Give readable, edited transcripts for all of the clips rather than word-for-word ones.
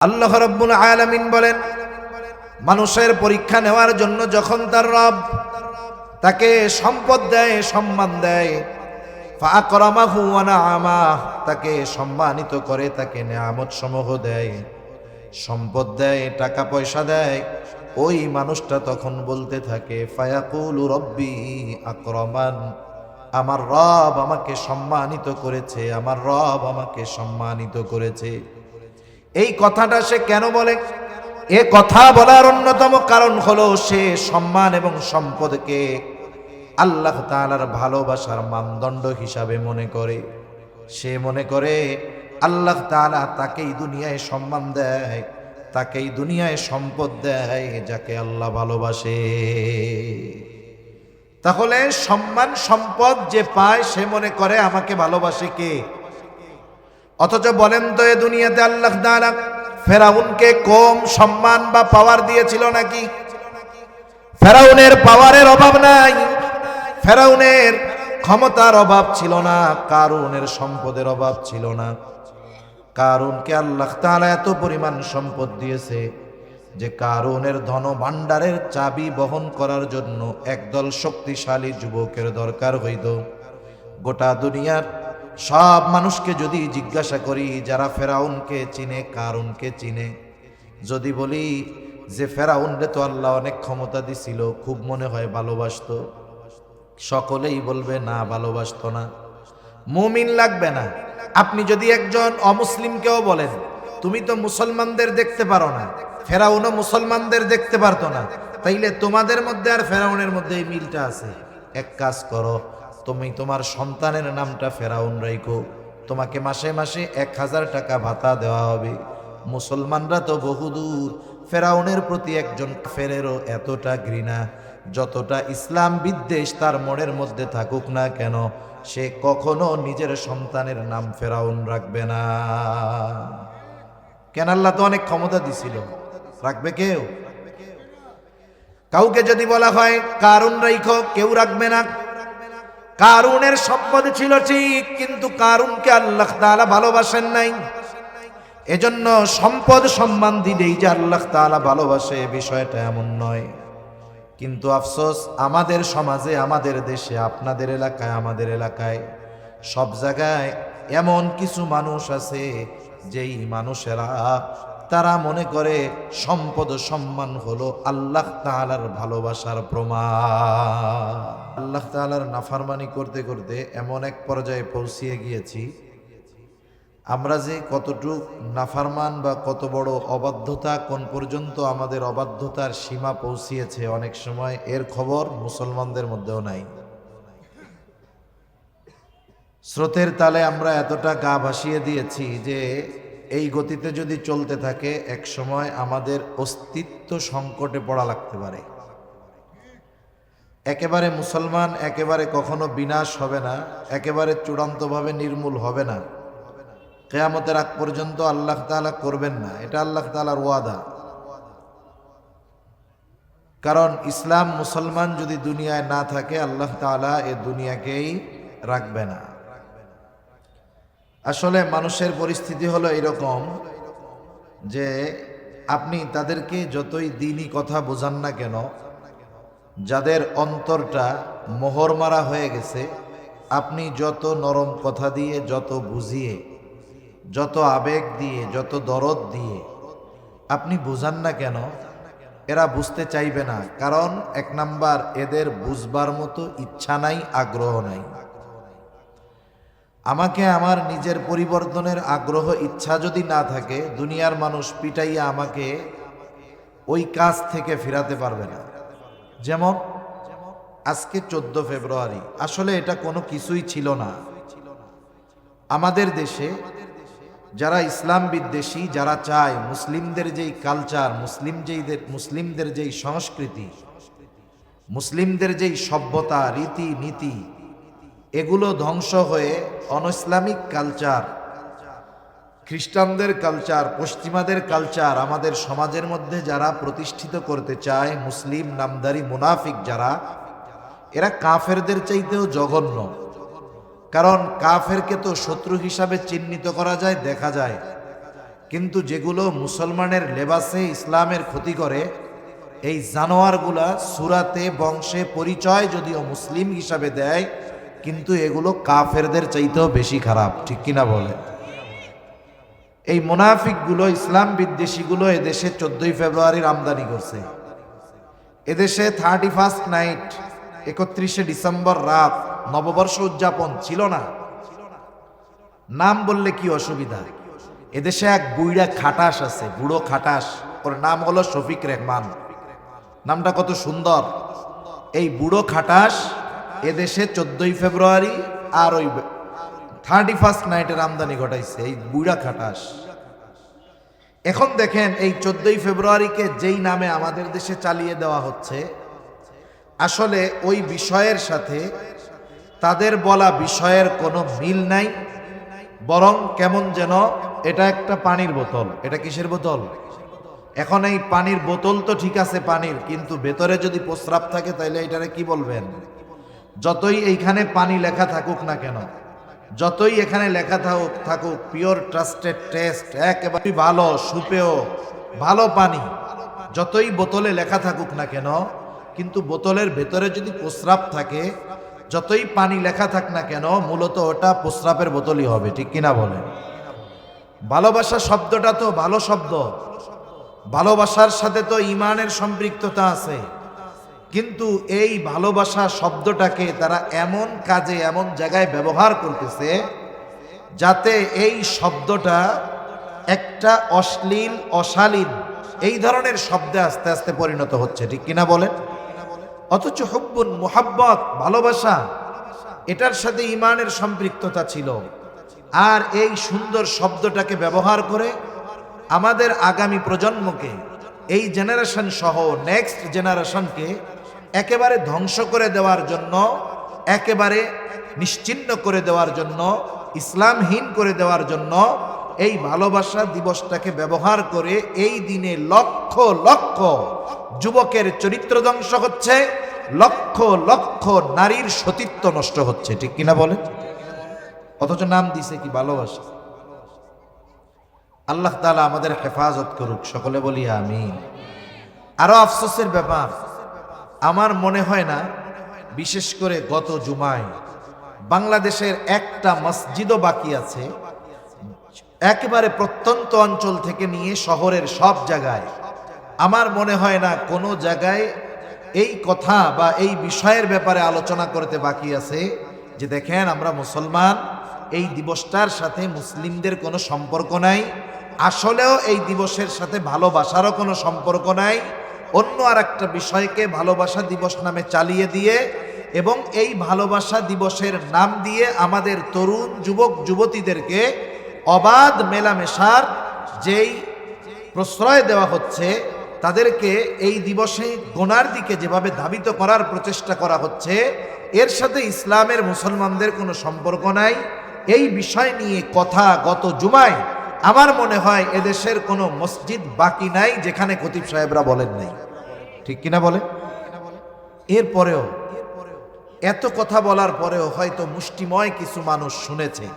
আল্লাহ রাব্বুল আলামিন বলেন, মানুষের পরীক্ষা নেওয়ার জন্য যখন তার রব তাকে সম্পদ দেয়, সম্মান দেয়, ফাআকরামাহু ওয়া নাআমাহ, তাকে সম্মানিত করে, তাকে নেয়ামত সমূহ দেয়, সম্পদ দেয়, টাকা পয়সা দেয়, ওই মানুষটা তখন বলতে থাকে ফায়াকুলু রব্বি আকরামান, আমার রব আমাকে সম্মানিত করেছে, আমার রব আমাকে সম্মানিত করেছে। এই কথাটা সে কেন বলে? এ কথা বলার অন্যতম কারণ হলো সে সম্মান এবং সম্পদকে আল্লাহ তাআলার ভালোবাসার মানদণ্ড হিসাবে মনে করে। সে মনে করে আল্লাহ তাআলা তাকেই দুনিয়ায় সম্মান দেয়, তাকেই দুনিয়ায় সম্পদ দেয় যাকে আল্লাহ ভালোবাসে। তাহলে সম্মান সম্পদ যে পায় সে মনে করে আমাকে ভালোবাসে কে? অথচ বলেন তো, এ দুনিয়াতে আল্লাহ তাআলা ফেরাউনকে কম সম্মান বা পাওয়ার দিয়েছিল নাকি? ফেরাউনের পাওয়ারের অভাব নাই, ফেরাউনের ক্ষমতার অভাব ছিল না, কারুনের সম্পদের অভাব ছিল না। কারুনকে আল্লাহ তাআলা এত পরিমাণ সম্পদ দিয়েছে যে কারুনের ধন ভাণ্ডারের চাবি বহন করার জন্য একদল শক্তিশালী যুবকের দরকার হইত। গোটা দুনিয়ার সব মানুষকে যদি জিজ্ঞাসা করি যারা ফেরাউনকে চিনে, কারুনকে চিনে, যদি বলি যে ফেরাউনরে তো আল্লাহ অনেক ক্ষমতা দিছিল, খুব মনে হয় ভালোবাসতো, সকলেই বলবে না, ভালোবাসতো না। মুমিন লাগবে না। আপনি যদি একজন অমুসলিমকেও বলেন তুমি তো মুসলমানদের দেখতে পারো না, ফেরাউনও মুসলমানদের দেখতে পারতো না, তাইলে তোমাদের মধ্যে আর ফেরাউনের মধ্যে এই মিলটা আছে। এক কাজ করো, তুমি তোমার সন্তানের নামটা ফেরাউন রাখো, তোমাকে মাসে মাসে 1000 টাকা ভাতা দেওয়া হবে। মুসলমানরা তো বহুদূর, ফেরাউনের প্রতি একজন কাফেরেরও এতটা ঘৃণা, যতটা ইসলাম বিদ্বেষ তার মনের মধ্যে থাকুক না কেন, সে কখনো নিজের সন্তানের নাম ফেরাউন রাখবে না। কেন? আল্লাহ তো অনেক ক্ষমতা দিছিল, রাখবে কেউ? কাউকে যদি বলা হয় কারুন রাইখো, কেউ রাখবে না। কারুনের সম্পদ ছিল ঠিক, কিন্তু কারুনকে আল্লাহ তাআলা ভালোবাসেন নাই। এজন্য সম্পদ সম্মান দিলেই যে আল্লাহ তাআলা ভালোবাসে বিষয়টা এমন নয়। কিন্তু আফসোস, আমাদের সমাজে, আমাদের দেশে, আপনাদের এলাকায়, আমাদের এলাকায়, সব জায়গায় এমন কিছু মানুষ আছে যেই মানুষেরা তারা মনে করে সম্পদ সম্মান হলো আল্লাহ তাআলার ভালোবাসার প্রমাণ। আল্লাহ তাআলার নাফরমানি করতে করতে এমন এক পর্যায়ে পৌঁছিয়ে গিয়েছি, আমরা যে কতটুক নাফরমান বা কত বড় অবাধ্যতা, কোন পর্যন্ত আমাদের অবাধ্যতার সীমা পৌঁছিয়েছে, অনেক সময় এর খবর মুসলমানদের মধ্যেও নাই। স্রোতের তালে আমরা এতটা গা ভাসিয়ে দিয়েছি যে এই গতিতে যদি চলতে থাকে এক সময় আমাদের অস্তিত্ব সংকটে পড়া লাগতে পারে। একেবারে মুসলমান একেবারে কখনো বিনাশ হবে না, একেবারে চূড়ান্তভাবে নির্মূল হবে না, কিয়ামতের আগ পর্যন্ত আল্লাহ তাআলা করবেন না, এটা আল্লাহ তাআলার ওয়াদা। কারণ ইসলাম, মুসলমান যদি দুনিয়ায় না থাকে আল্লাহ তাআলা এ দুনিয়াকেই রাখবে না। আসলে মানুষের পরিস্থিতি হলো এরকম যে আপনি তাদেরকে যতই দ্বীনি কথা বোঝান না কেন, যাদের অন্তরটা মোহর মারা হয়ে গেছে, আপনি যত নরম কথা দিয়ে, যত বুঝিয়ে, যত আবেগ দিয়ে, যত দরদ দিয়ে আপনি বুঝান না কেন, এরা বুঝতে চাইবে না। কারণ এক নাম্বার, এদের বুঝবার মতো ইচ্ছা নাই, আগ্রহ নাই। আমাকে আমার নিজের পরিবর্তনের আগ্রহ, ইচ্ছা যদি না থাকে, দুনিয়ার মানুষ পিটাইয়া আমাকে ওই কাজ থেকে ফেরাতে পারবে না। যেমন আজকে 14 ফেব্রুয়ারি, আসলে এটা কোনো কিছুই ছিল না। আমাদের দেশে যারা ইসলাম বিদ্বেষী, যারা চায় মুসলিমদের যেই কালচার, মুসলিমদের যেই সংস্কৃতি, মুসলিমদের যেই সভ্যতা, রীতি নীতি, এগুলো ধ্বংস হয়ে অনইসলামিক কালচার, খ্রিস্টানদের কালচার, পশ্চিমাদের কালচার আমাদের সমাজের মধ্যে যারা প্রতিষ্ঠিত করতে চায়, মুসলিম নামধারী মুনাফিক যারা, এরা কাফেরদের চাইতেও জঘন্য। কারণ কাফেরকে তো শত্রু হিসাবে চিহ্নিত করা যায়, দেখা যায়, কিন্তু যেগুলো মুসলমানের লেবাসে ইসলামের ক্ষতি করে, এই জানোয়ারগুলা সূরাতে বংশে পরিচয় যদিও মুসলিম হিসাবে দেয়, কিন্তু এগুলো কাফেরদের চাইতেও বেশি খারাপ, ঠিক কিনা বলে? এই মুনাফিকগুলো, ইসলাম বিদ্বেষীগুলো এদেশে 14ই ফেব্রুয়ারির আমদানি করছে। এদেশে 31st নাইট, 31শে ডিসেম্বর রাত নববর্ষ উদযাপন ছিল না। নাম বললে কি অসুবিধা? এদেশে এক বুইড়া খাটাস আছে, বুড়ো খাটাস, ওর নাম হলো শফিক রেহমান। নামটা কত সুন্দর। এই বুড়ো খাটাস এদেশে 14ই ফেব্রুয়ারি আর ওই 31st নাইটের আমদানি ঘটাইছে, এই বুড়া খাটাস। এখন দেখেন এই 14ই ফেব্রুয়ারিকে যেই নামে আমাদের দেশে চালিয়ে দেওয়া হচ্ছে, আসলে ওই বিষয়ের সাথে তাদের বলা বিষয়ের কোনো মিল নাই, বরং কেমন যেন এটা একটা পানির বোতল। এটা কিসের বোতল? এখন এই পানির বোতল তো ঠিক আছে পানির, কিন্তু ভেতরে যদি প্রস্রাব থাকে তাহলে এটারে কি বলবেন? যতই এইখানে পানি লেখা থাকুক না কেন, যতই এখানে লেখা থাকুক পিওর ট্রাস্টেড টেস্ট, একেবারে ভালো সুপেয় ভালো পানি, যতই বোতলে লেখা থাকুক না কেন, কিন্তু বোতলের ভেতরে যদি প্রস্রাব থাকে, যতই পানি লেখা থাক না কেন, মূলত ওটা প্রস্রাবের বোতলই হবে, ঠিক কিনা বলেন? ভালোবাসা শব্দটা তো ভালো শব্দ, ভালোবাসার সাথে তো ঈমানের সম্পৃক্ততা আছে, কিন্তু এই ভালোবাসা শব্দটাকে তারা এমন কাজে এমন জায়গায় ব্যবহার করতেছে যাতে এই শব্দটা একটা অশ্লীল অশালীন এই ধরনের শব্দে আস্তে আস্তে পরিণত হচ্ছে, ঠিক কিনা বলেন? অথচ হুব্বুন মুহাব্বত ভালোবাসা, এটার সাথে ঈমানের সম্পৃক্ততা ছিল। আর এই সুন্দর শব্দটাকে ব্যবহার করে আমাদের আগামী প্রজন্মকে, এই জেনারেশন সহ নেক্সট জেনারেশনকে একেবারে ধ্বংস করে দেওয়ার জন্য, একেবারে নিশ্চিহ্ন করে দেওয়ার জন্য, ইসলামহীন করে দেওয়ার জন্য এই ভালোবাসা দিবসটাকে ব্যবহার করে এই দিনে লক্ষ লক্ষ যুবকের চরিত্র ধ্বংস হচ্ছে, লক্ষ লক্ষ নারীর সতীত্ব নষ্ট হচ্ছে, ঠিক কিনা বলে? অথচ নাম দিছে কি ভালোবাসা। আল্লাহ তাআলা আমাদের হেফাজত করুক, সকলে বলি আমিন। আরো আফসোসের ব্যাপার, আমার মনে হয় না বিশেষ করে গত জুমায় বাংলাদেশের একটা মসজিদও বাকি আছে, একেবারে প্রত্যন্ত অঞ্চল থেকে নিয়ে শহরের সব জায়গায় আমার মনে হয় না কোনো জায়গায় এই কথা বা এই বিষয়ের ব্যাপারে আলোচনা করতে বাকি আছে যে দেখেন আমরা মুসলমান, এই দিবসটার সাথে মুসলিমদের কোনো সম্পর্ক নাই, আসলেও এই দিবসের সাথে ভালোবাসারও কোনো সম্পর্ক নাই, অন্য আর একটা বিষয়কে ভালোবাসা দিবস নামে চালিয়ে দিয়ে এবং এই ভালোবাসা দিবসের নাম দিয়ে আমাদের তরুণ যুবক যুবতীদেরকে অবাধ মেলামেশার যেই প্রশ্রয় দেওয়া হচ্ছে, তাদেরকে এই দিবসে গোনার দিকে যেভাবে ধাবিত করার প্রচেষ্টা করা হচ্ছে, এর সাথে ইসলামের মুসলমানদের কোনো সম্পর্ক নাই। এই বিষয় নিয়ে কথা গত জুমায় আমার মনে হয় এদেশের কোনো মসজিদ বাকি নাই যেখানে খতিব সাহেবরা বলেন নাই, ঠিক কিনা বলে? এরপরেও এত কথা বলার পরেও হয়তো মুষ্টিময় কিছু মানুষ শুনেছে,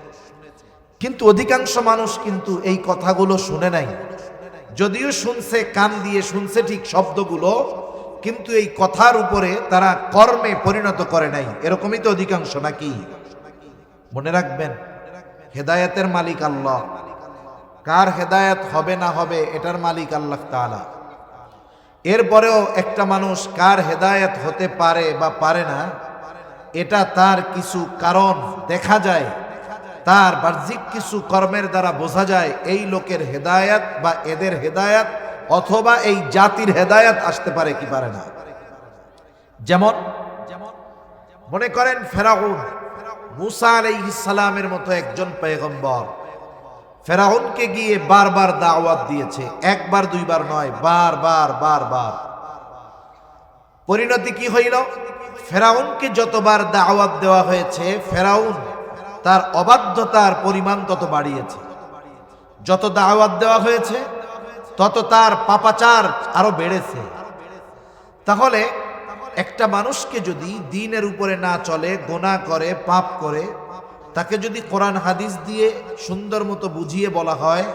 কিন্তু অধিকাংশ মানুষ কিন্তু এই কথাগুলো শুনে নাই। যদিও শুনছে, কান দিয়ে শুনছে ঠিক শব্দগুলো, কিন্তু এই কথার উপরে তারা কর্মে পরিণত করে নাই, এরকমই তো অধিকাংশ, নাকি? মনে রাখবেন, হেদায়েতের মালিক আল্লাহ, কার হেদায়েত হবে না হবে এটার মালিক আল্লাহ তাআলা। এরপরেও একটা মানুষ কার হেদায়েত হতে পারে বা পারে না, এটা তার কিছু কারণ দেখা যায়, তার বাহ্যিক কিছু কর্মের দ্বারা বোঝা যায় এই লোকের হেদায়েত বা এদের হেদায়েত অথবা এই জাতির হেদায়েত আসতে পারে কি পারে না। যেমন মনে করেন ফেরাউন, মুসা আলাইহিস সালামের মতো একজন পয়গম্বর, ফেরাউনকে গিয়ে বারবার দাওয়াত দিয়েছে, একবার দুইবার নয়, বারবার বারবার। পরিণতি কি হইল? ফেরাউনকে যতবার দাওয়াত দেওয়া হয়েছে, ফেরাউন তার অবাধ্যতার পরিমাণ তত বাড়িয়েছে। যত দাওয়াত দেওয়া হয়েছে তত তার পাপাচার আরো বেড়েছে। তাহলে একটা মানুষকে যদি দ্বীনের উপরে না চলে, গোনাহ করে, পাপ করে, তাকে যদি কোরআন হাদিস দিয়ে সুন্দর মতো বুঝিয়ে বলা হয়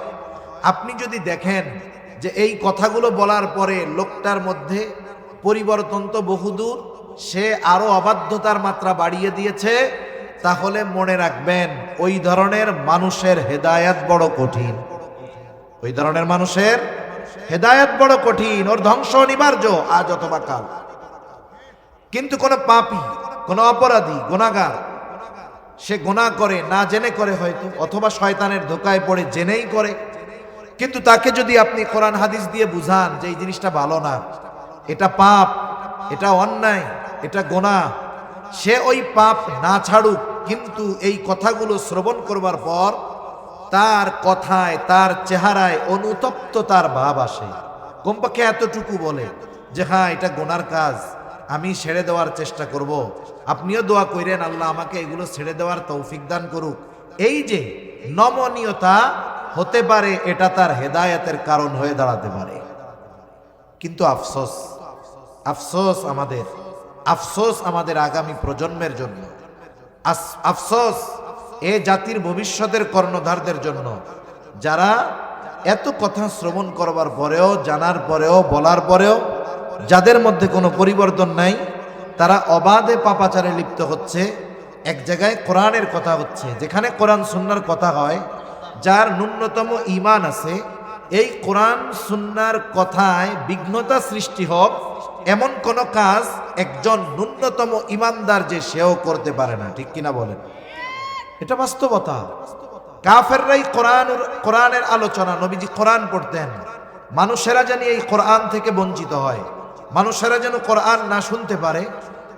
আপনি যদি দেখেন যে এই কথাগুলো বলার পরে লোকটার মধ্যে পরিবর্তন তো বহুদূর, সে আরো অবাধ্যতার মাত্রা বাড়িয়ে দিয়েছে, তাহলে মনে রাখবেন ওই ধরনের মানুষের হেদায়েত বড় কঠিন। ওই ধরনের মানুষের হেদায়েত বড় কঠিন, ওর ধ্বংস অনিবার্য আজ অথবা কাল। কিন্তু কোন পাপী, কোন অপরাধী, গুনাহগার, সে গুনাহ করে না জেনে করে হয়তো, অথবা শয়তানের ধোকায় পড়ে জেনেই করে, কিন্তু তাকে যদি আপনি কোরআন হাদিস দিয়ে বুঝান যে এই জিনিসটা ভালো না, এটা পাপ, এটা অন্যায়, এটা গুনাহ, সে ওই পাপ না ছাড়ুক, কিন্তু এই কথাগুলো শ্রবণ করবার পর তার কথায়, তার চেহারায় অনুতপ্ততার ভাব আসে। কমপক্ষে এতটুকু বলে যে হ্যাঁ এটা গুনার কাজ, আমি ছেড়ে দেওয়ার চেষ্টা করব। আপনিও দোয়া করেন আল্লাহ আমাকে এগুলো ছেড়ে দেওয়ার তৌফিক দান করুক। এই যে নমনীয়তা হতে পারে, এটা তার হেদায়েতের কারণ হয়ে দাঁড়াতে পারে। কিন্তু আফসোস, আফসোস আমাদের, আফসোস আমাদের আগামী প্রজন্মের জন্য, আফসোস এ জাতির ভবিষ্যতের কর্ণধারদের জন্য, যারা এত কথা শ্রবণ করবার পরেও, জানার পরেও, বলার পরেও যাদের মধ্যে কোনো পরিবর্তন নাই, তারা অবাধে পাপাচারে লিপ্ত হচ্ছে। এক জায়গায় কোরআনের কথা হচ্ছে, যেখানে কোরআন সুন্নাহর কথা হয়, যার ন্যূনতম ঈমান আছে, এই কোরআন সুন্নাহর কথায় বিঘ্নতা সৃষ্টি হোক এমন কোন কাজ একজন ন্যূনতম ঈমানদার যে সেও করতে পারে না। ঠিক কিনা বলেন? এটা বাস্তবতা। কাফেররাই কোরআনের আলোচনা, নবীজি কোরআন পড়তেন, মানুষেরা যেন এই কোরআন থেকে বঞ্চিত হয়, মানুষেরা যেন কোরআন না শুনতে পারে,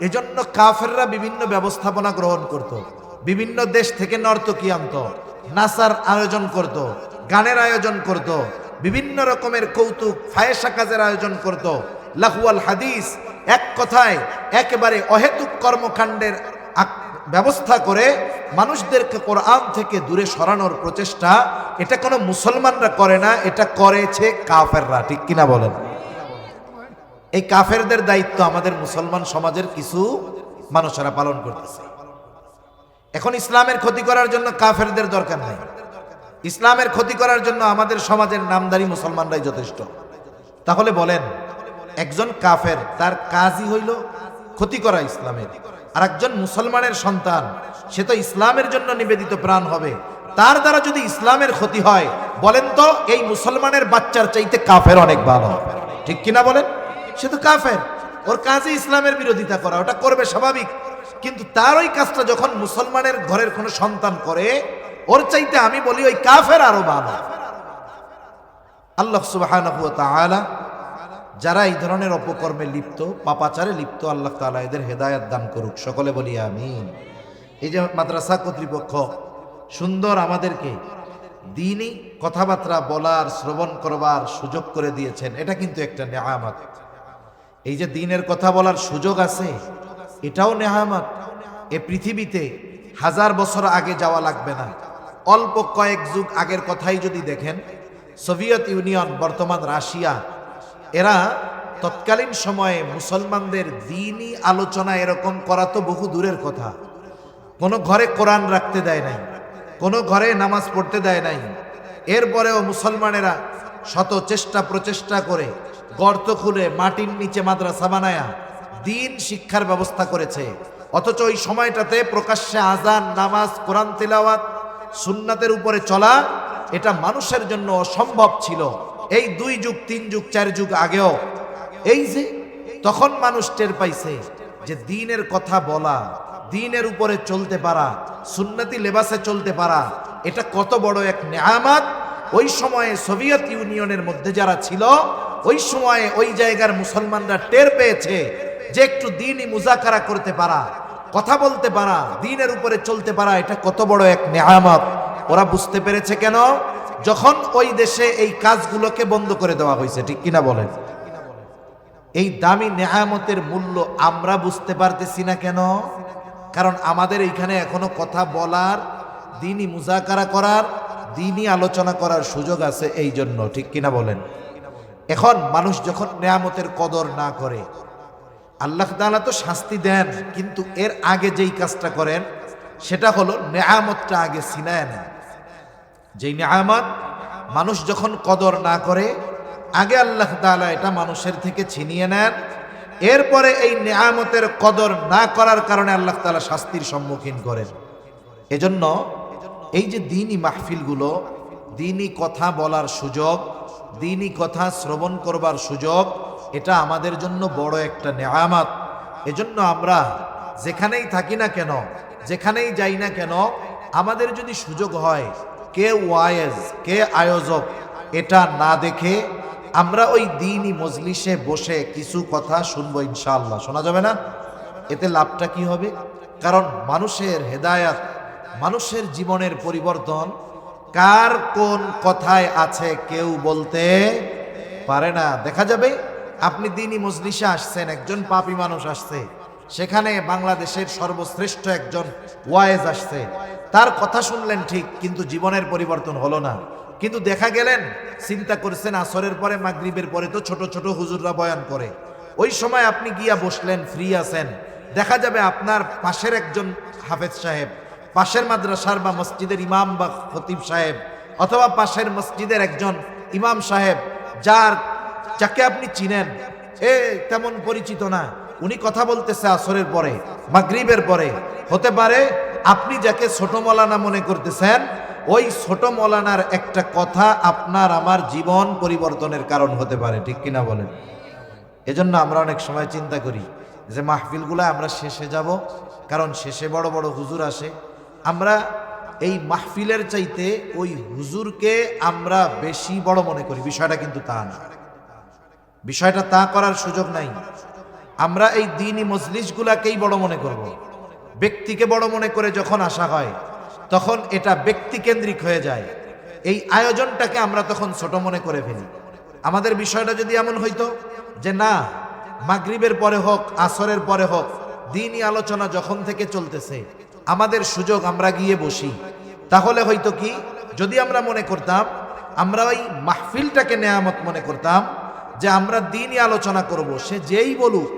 এজন্য কাফেররা বিভিন্ন ব্যবস্থাপনা গ্রহণ করত, বিভিন্ন দেশ থেকে নর্তকী আনত, নাচার আয়োজন করত, গানের আয়োজন করত, বিভিন্ন রকমের কৌতুক ফায়েসা কাজের আয়োজন করত, লাহুয়াল হাদিস, এক কথায় একেবারে অহেতুক কর্মকাণ্ডের ব্যবস্থা করে মানুষদেরকে কোরআন থেকে দূরে সরানোর প্রচেষ্টা, এটা কোনো মুসলমানরা করে না, এটা করেছে কাফেররা। ঠিক কিনা বলেন? এই কাফেরদের দায়িত্ব আমাদের মুসলমান সমাজের কিছু মানুষেরা পালন করতেছে। এখন ইসলামের ক্ষতি করার জন্য কাফেরদের দরকার নাই, ইসলামের ক্ষতি করার জন্য আমাদের সমাজের নামদারি মুসলমানরাই যথেষ্ট। তাহলে বলেন, একজন কাফের তার কাজই হইল ক্ষতি করা ইসলামের, আর একজন মুসলমানের সন্তান সে তো ইসলামের জন্য নিবেদিত প্রাণ হবে, তার দ্বারা যদি ইসলামের ক্ষতি হয়, বলেন তো এই মুসলমানের বাচ্চার চাইতে কাফের অনেক ভালো। ঠিক কিনা বলেন? সে তো কাফের, ওর কাজে ইসলামের বিরোধিতা করা, ওটা করবে স্বাভাবিক, কিন্তু তার ওই কাজটা যখন মুসলমানের ঘরের কোনো সন্তান করে, ওর চাইতে আমি বলি ওই কাফের আরো ভালো। আল্লাহ সুবহানাহু ওয়া তাআলা যারা এই ধরনের অপকর্মে লিপ্ত, পাপাচারে লিপ্ত, আল্লাহ তাআলা এদের হেদায়েত দান করুক, সকলে বলি আমিন। এই যে মাদ্রাসা কর্তৃপক্ষ সুন্দর আমাদেরকে দ্বীনি কথাবার্তা বলার, শ্রবণ করবার সুযোগ করে দিয়েছেন, এটা কিন্তু একটা নেয়ামত। এই যে দ্বীনের কথা বলার সুযোগ আছে, এটাও নেয়ামত। এ পৃথিবীতে 1000 বছর আগে যাওয়া লাগবে না, অল্প কয়েক যুগ আগের কথাই যদি দেখেন, সোভিয়েত ইউনিয়ন, বর্তমান রাশিয়া, এরা তৎকালীন সময়ে মুসলমানদের দ্বীনি আলোচনা এরকম করা তো বহু দূরের কথা। কোনো ঘরে কোরআন রাখতে দেয় নাই, কোনো ঘরে নামাজ পড়তে দেয় নাই, এরপরেও মুসলমানেরা শত চেষ্টা প্রচেষ্টা করে গর্ত খুলে মাটির নিচে মাদ্রাসা বানায়া দ্বীন শিক্ষার ব্যবস্থা করেছে। অথচ ওই সময়টাতে প্রকাশ্যে আজান, নামাজ, কোরআন তিলাওয়াত, সুন্নাতের উপরে চলা, এটা মানুষের জন্য অসম্ভব ছিল। এই 2 যুগ 3 যুগ 4 যুগ আগেও এই যে তখন মানুষ টের পাইছে যে দ্বীনের কথা বলা, দ্বীনের উপরে চলতে পারা, সুন্নতি লেবাসে চলতে পারা, এটা কত বড় এক নেয়ামত। ওই সময়ে সোভিয়েত ইউনিয়নের মধ্যে যারা ছিল, ওই সময়ে ওই জায়গার মুসলমানরা টের পেয়েছে যে একটু দ্বীনি মুজাকারা করতে পারা, কথা বলতে পারা, দ্বীনের উপরে চলতে পারা, এটা কত বড় এক নেয়ামত। ওরা বুঝতে পেরেছে কেন? যখন ওই দেশে এই কাজগুলোকে বন্ধ করে দেওয়া হয়েছে। ঠিক কিনা বলেন? এই দামি নেয়ামতের মূল্য আমরা বুঝতে পারতেছি না কেন? কারণ আমাদের এইখানে এখনো কথা বলার, দ্বীনি মুজাকারা করার, দ্বীনি আলোচনা করার সুযোগ আছে এই জন্য। ঠিক কিনা বলেন? এখন মানুষ যখন নেয়ামতের কদর না করে, আল্লাহ তাআলা তো শাস্তি দেন, কিন্তু এর আগে যেই কাজটা করেন সেটা হলো নেয়ামতটা আগে ছিনায় নেন। যেই নেয়ামত মানুষ যখন কদর না করে, আগে আল্লাহ তাআলা এটা মানুষের থেকে ছিনিয়ে নেন, এরপরে এই নেয়ামতের কদর না করার কারণে আল্লাহ তাআলা শাস্তির সম্মুখীন করেন। এজন্য এই যে দ্বীনি মাহফিলগুলো, দ্বীনি কথা বলার সুযোগ, দ্বীনি কথা শ্রবণ করবার সুযোগ, এটা আমাদের জন্য বড় একটা নেয়ামত। এজন্য আমরা যেখানেই থাকি না কেন, যেখানেই যাই না কেন, আমাদের যদি সুযোগ হয় কে ওয়াইজ কে আয়োজক এটা না দেখে আমরা ওই দ্বীনি মজলিসে বসে কিছু কথা শুনবো ইনশাআল্লাহ। শোনা যাবে না? এতে লাভটা কি হবে? কারণ মানুষের হেদায়াত, মানুষের জীবনের পরিবর্তন কার কোন কথায় আছে কেউ বলতে পারে না। দেখা যাবে আপনি দ্বীনি মজলিসে আসছেন, একজন পাপী মানুষ আসছে, সেখানে বাংলাদেশের সর্বশ্রেষ্ঠ একজন ওয়াইজ আসছে, তার কথা শুনলেন ঠিক, কিন্তু জীবনের পরিবর্তন হলো না। কিন্তু দেখা গেলেন চিন্তা করছেন আসরের পরে মাগরিবের পরে তো ছোট ছোট হুজুররা বয়ান করে, ওই সময় আপনি গিয়া বসলেন, ফ্রি আছেন, দেখা যাবে আপনার পাশের একজন হাফেজ সাহেব, পাশের মাদ্রাসার বা মসজিদের ইমাম বা খতিব সাহেব, অথবা পাশের মসজিদের একজন ইমাম সাহেব, যাকে আপনি চিনেন, তেমন পরিচিত না, উনি কথা বলতেছে আসরের পরে মাগরিবের পরে। হতে পারে আপনি যাকে ছোট মৌলানা মনে করতেছেন, ওই ছোট মৌলানার একটা কথা আপনার আমার জীবন পরিবর্তনের কারণ হতে পারে। ঠিক কিনা বলেন? এজন্য আমরা অনেক সময় চিন্তা করি যে মাহফিলগুলো আমরা শেষে যাব, কারণ শেষে বড় বড় হুজুর আসে। আমরা এই মাহফিলের চাইতে ওই হুজুরকে আমরা বেশি বড় মনে করি। বিষয়টা কিন্তু তা না, বিষয়টা তা করার সুযোগ নাই। আমরা এই দ্বীনি মজলিসগুলাকেই বড় মনে করব। ব্যক্তিকে বড় মনে করে যখন আসা হয়, তখন এটা ব্যক্তিকেন্দ্রিক হয়ে যায়। এই আয়োজনটাকে আমরা তখন ছোট মনে করে ফেলি। আমাদের বিষয়টা যদি এমন হইতো যে না, মাগরিবের পরে হোক আসরের পরে হোক, দ্বীনি আলোচনা যখন থেকে চলতেছে আমাদের সুযোগ, আমরা গিয়ে বসি, তাহলে হয়তো কি, যদি আমরা মনে করতাম, আমরা ওই মাহফিলটাকে নেয়ামত মনে করতাম, যে আমরা দ্বীনি আলোচনা করব, সে যেই বলুক,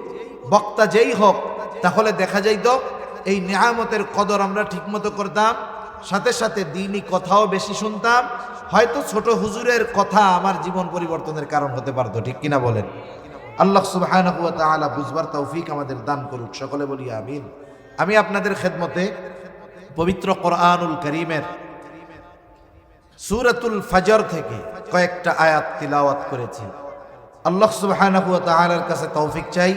বক্তা যেই হোক, তাহলে দেখা যাইত এই নেয়ামতের কদর আমরা ঠিকমতো করতাম, সাথে সাথে দ্বীনি কথাও বেশি শুনতাম। হয়তো ছোট হুজুরের কথা আমার জীবন পরিবর্তনের কারণ হতে পারতো। ঠিক কিনা বলেন? আল্লাহ সুবহানাহু ওয়া তাআলা বুঝবার তৌফিক আমাদের দান করুক, সকলে বলি আমিন। আমি আপনাদের খেদমতে পবিত্র কোরআনুল কারীমের সূরাতুল ফজর থেকে কয়েকটা আয়াত তিলাওয়াত করেছি। আল্লাহ সুবহানাহু ওয়া তাআলার কাছে তৌফিক চাই,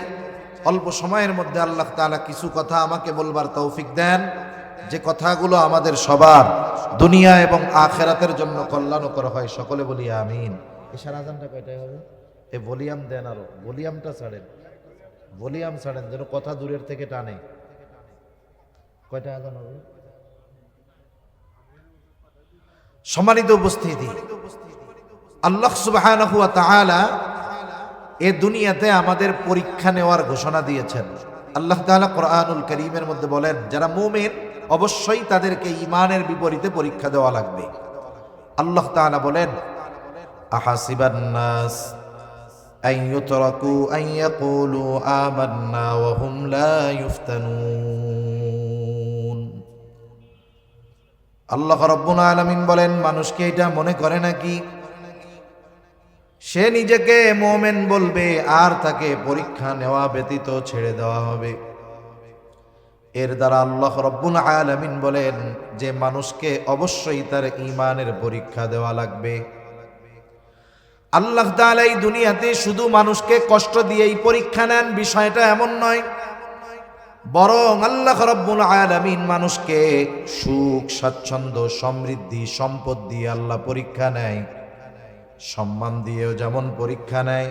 অল্প সময়ের মধ্যে আল্লাহ তাআলা কিছু কথা আমাকে বলবার তৌফিক দেন, যে কথাগুলো আমাদের সবার দুনিয়া এবং আখিরাতের জন্য কল্যাণকর হয়। সকলে বলি আমিন। এশার আজানটা কয়টায় হবে? এ ভলিউম দেন, আরো ভলিউমটা ছাড়েন, ভলিউম ছাড়েন, যেন কথা দূরের থেকে টানে। কয়টা আজান হবে? সম্মানিত উপস্থিতি, আল্লাহ সুবহানাহু ওয়া তাআলা এ দুনিয়াতে আমাদের পরীক্ষা নেওয়ার ঘোষণা দিয়েছেন। আল্লাহ তাআলা কোরআনুল কারীমের মধ্যে বলেন, যারা মুমিন অবশ্যই তাদেরকে ঈমানের বিপরীতে পরীক্ষা দেওয়া লাগবে। আল্লাহ তাআলা বলেন, আহাসিবান নাস আন ইউতরাকু আন ইয়াকুলু আমান্না ওয়া হুম লা ইফতানুন। আল্লাহ রাব্বুল আলামিন বলেন, মানুষকে এটা মনে করে নাকি সে নিজেকে মুমিন বলবে আর তাকে পরীক্ষা নেওয়া ব্যতীত ছেড়ে দেওয়া হবে? এর দ্বারা আল্লাহ রাব্বুল আলামিন বলেন যে মানুষকে অবশ্যই তার ঈমানের পরীক্ষা দেওয়া লাগবে। আল্লাহ তাআলা এই দুনিয়াতে শুধু মানুষকে কষ্ট দিয়েই পরীক্ষা নেন, বিষয়টা এমন নয়, বরং আল্লাহ রাব্বুল আলামিন মানুষকে সুখ, স্বাচ্ছন্দ্য, সমৃদ্ধি, সম্পদ দিয়ে আল্লাহ পরীক্ষা নেয়। সম্মান দিয়েও যেমন পরীক্ষা নেয়,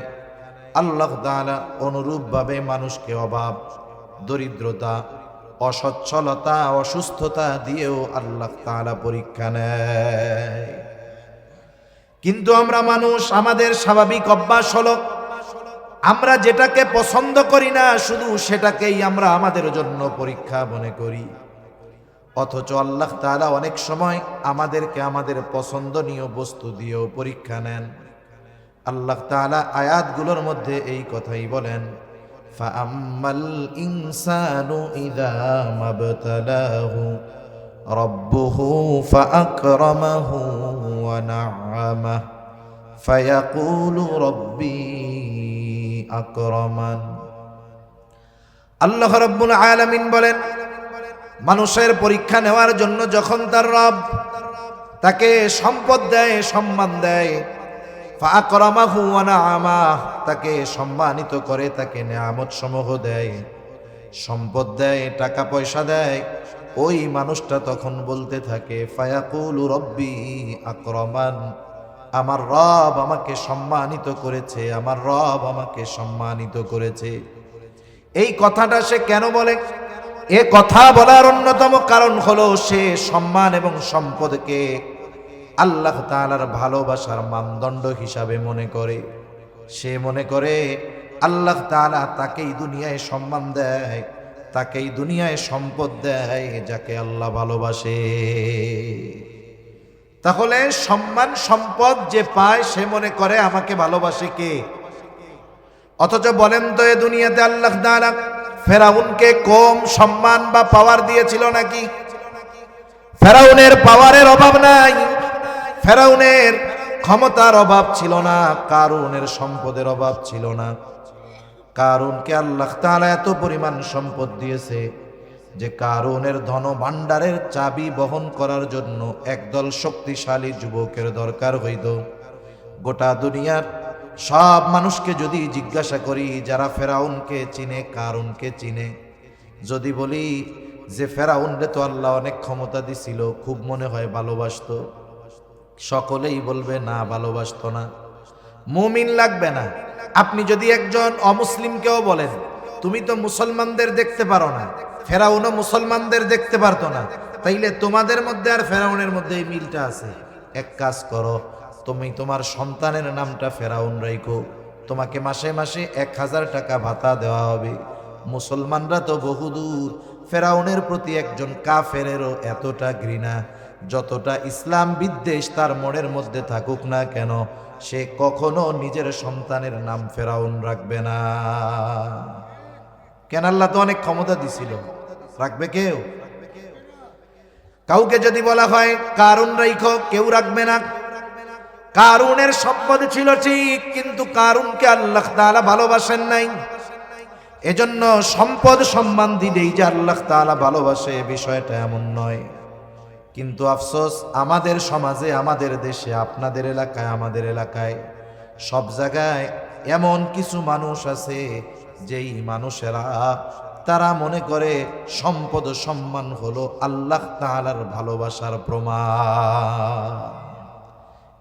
আল্লাহ তাআলা অনুরূপভাবে মানুষকে অভাব, দরিদ্রতা, অসচ্ছলতা, অসুস্থতা দিয়েও আল্লাহ তাআলা পরীক্ষা নেয়। কিন্তু আমরা মানুষ, আমাদের স্বাভাবিক অভ্যাস হলো আমরা যেটাকে পছন্দ করি না শুধু সেটাকেই আমরা আমাদের জন্য পরীক্ষা মনে করি। অথচ আল্লাহ তাআলা অনেক সময় আমাদেরকে আমাদের পছন্দনীয় বস্তু দিয়েও পরীক্ষা নেন। আল্লাহ তাআলা আয়াতগুলোর মধ্যে এই কথাই বলেন, ফাআম্মাল ইনসানু ইযা মাবতালাহু রাব্বুহু ফাআকরামাহু ওয়া ونعمه فيقول ربي أكرمن আল্লাহ রাব্বুল আলামিন বলেন, মানুষের পরীক্ষা নেওয়ার জন্য যখন তার রব তাকে সম্পদ দেয়, সম্মান দেয়, ফাআকরামাহু ওয়া নাআমাহ, তাকে সম্মানিত করে, তাকে নেয়ামত সমূহ দেয়, সম্পদ দেয়, টাকা পয়সা দেয়, ওই মানুষটা তখন বলতে থাকে ফায়াকুলু রব্বি আকরামান, আমার রব আমাকে সম্মানিত করেছে, আমার রব আমাকে সম্মানিত করেছে। এই কথাটা সে কেন বলে? এ কথা বলার অন্যতম কারণ হলো সে সম্মান এবং সম্পদকে আল্লাহ তাআলার ভালোবাসার মানদণ্ড হিসাবে মনে করে। সে মনে করে আল্লাহ তাআলা তাকেই দুনিয়ায় সম্মান দেয়, তাকেই দুনিয়ায় সম্পদ দেয় যাকে আল্লাহ ভালোবাসে। তাহলে সম্মান সম্পদ যে পায় সে মনে করে আমাকে ভালোবাসে কে? অথচ বলেন তো এ দুনিয়াতে আল্লাহ তাআলা ফেরাউনকে কম সম্মান বা পাওয়ার দিয়েছিল নাকি? ফেরাউনের পাওয়ারের অভাব নাই, ফেরাউনের ক্ষমতার অভাব ছিল না, কারুনের সম্পদের অভাব ছিল না। কারুনকে আল্লাহ তাআলা এত পরিমাণ সম্পদ দিয়েছে যে কারুনের ধন ভাণ্ডারের চাবি বহন করার জন্য একদল শক্তিশালী যুবকের দরকার হইত। গোটা দুনিয়ার সব মানুষকে যদি জিজ্ঞাসা করি যারা ফেরাউনকে চিনে, কারুনকে চিনে, যদি বলি যে ফেরাউনরে তো আল্লাহ অনেক ক্ষমতা দিছিল, খুব মনে হয় ভালোবাসতো, সকলেই বলবে না, ভালোবাসতো না। মুমিন লাগবে না। আপনি যদি একজন অমুসলিমকেও বলেন তুমি তো মুসলমানদের দেখতে পারো না, ফেরাউনও মুসলমানদের দেখতে পারতো না, তাইলে তোমাদের মধ্যে আর ফেরাউনের মধ্যে এই মিলটা আছে। এক কাজ করো, তুমি তোমার সন্তানের নামটা ফেরাউন রাখো, তোমাকে মাসে মাসে 1000 টাকা ভাতা দেওয়া হবে। মুসলমানরা তো বহুদূর, ফেরাউনের প্রতি একজন কাফেরেরও এতটা ঘৃণা, যতটা ইসলাম বিদ্বেষ তার মনের মধ্যে থাকুক না কেন, সে কখনো নিজের সন্তানের নাম ফেরাউন রাখবে না। কেন? আল্লাহ তো অনেক ক্ষমতা দিছিল, রাখবে কেউ? কাউকে যদি বলা হয় কারুন রাইখো, কেউ রাখবে না। কারুনের সম্পদ ছিল ঠিক, কিন্তু কারুনকে আল্লাহ তাআলা ভালোবাসেন নাই। এজন্য সম্পদ সম্মান দিলেই যে আল্লাহ তাআলা ভালোবাসে বিষয়টা এমন নয়। কিন্তু আফসোস, আমাদের সমাজে, আমাদের দেশে, আপনাদের এলাকায়, আমাদের এলাকায়, সব জায়গায় এমন কিছু মানুষ আছে যেই মানুষেরা তারা মনে করে সম্পদ সম্মান হলো আল্লাহ তাআলার ভালোবাসার প্রমাণ।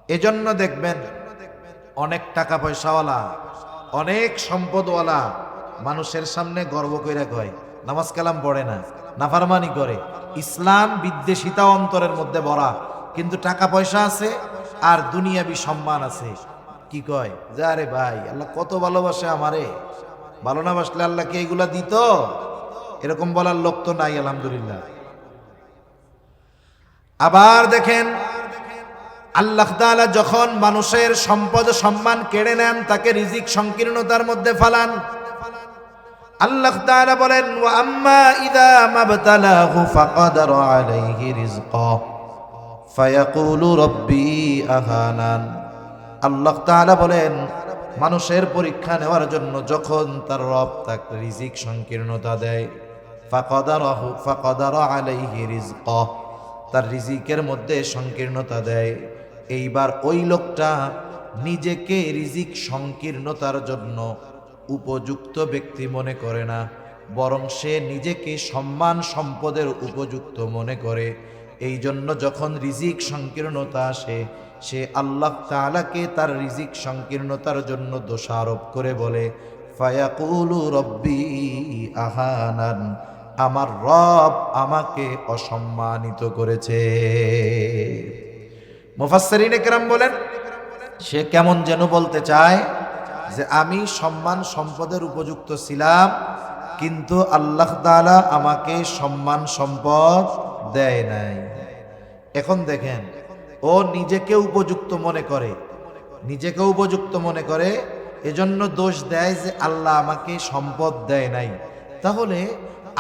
এজন্য দেখবেন অনেক টাকা পয়সাওয়ালা, অনেক সম্পদওয়ালা মানুষের সামনে গর্ব কইরা কয় নামাজ কালাম পড়ে না, নাফরমানি করে, ইসলাম বিদ্বেষিতা অন্তরের মধ্যে ভরা, কিন্তু টাকা পয়সা আছে আর দুনিয়াবি সম্মান আছে। কি কয় যে আরে ভাই আল্লাহ কত ভালোবাসে আমারে, ভালো না বাসলে আল্লাহ কি এগুলা দিত? এরকম বলার লোক তো নাই আলহামদুলিল্লাহ। আবার দেখেন আল্লাহ তাআলা যখন মানুষের সম্পদ সম্মান কেড়ে নেন, তাকে রিজিক সংকীর্ণতার মধ্যে ফালান। আল্লাহ তাআলা বলেন ওয়া আম্মা ইযা মাবতালাহু ফাকাদারা আলাইহি রিজকাহ ফায়াকুলু রাব্বি আহানান। আল্লাহ তাআলা বলেন মানুষের পরীক্ষা নেওয়ার জন্য যখন তার রব তাকে রিজিক সংকীর্ণতা দেয়, ফাকাদারা আলাইহি রিজকাহ, তার রিজিকের মধ্যে সংকীর্ণতা দেয়, এইবার ওই লোকটা নিজেকে রিজিক সংকীর্ণতার জন্য উপযুক্ত ব্যক্তি মনে করে না, বরং সে নিজেকে সম্মান সম্পদের উপযুক্ত মনে করে। এই জন্য যখন রিজিক সংকীর্ণতা আসে, সে আল্লাহ তাআলাকে তার রিজিক সংকীর্ণতার জন্য দোষারোপ করে বলে ফায়াকুলু রব্বি আহানান, আমার রব আমাকে অসম্মানিত করেছে। মুফাসসিরিনে কেরাম বলেন সে কেমন যেন বলতে চায় যে আমি সম্মান সম্পদের উপযুক্ত ছিলাম, কিন্তু আল্লাহ তাআলা আমাকে সম্মান সম্পদ দেয় নাই। এখন দেখেন ও নিজেকে উপযুক্ত মনে করে, নিজেকে উপযুক্ত মনে করে, এজন্য দোষ দেয় যে আল্লাহ আমাকে সম্পদ দেয় নাই। তাহলে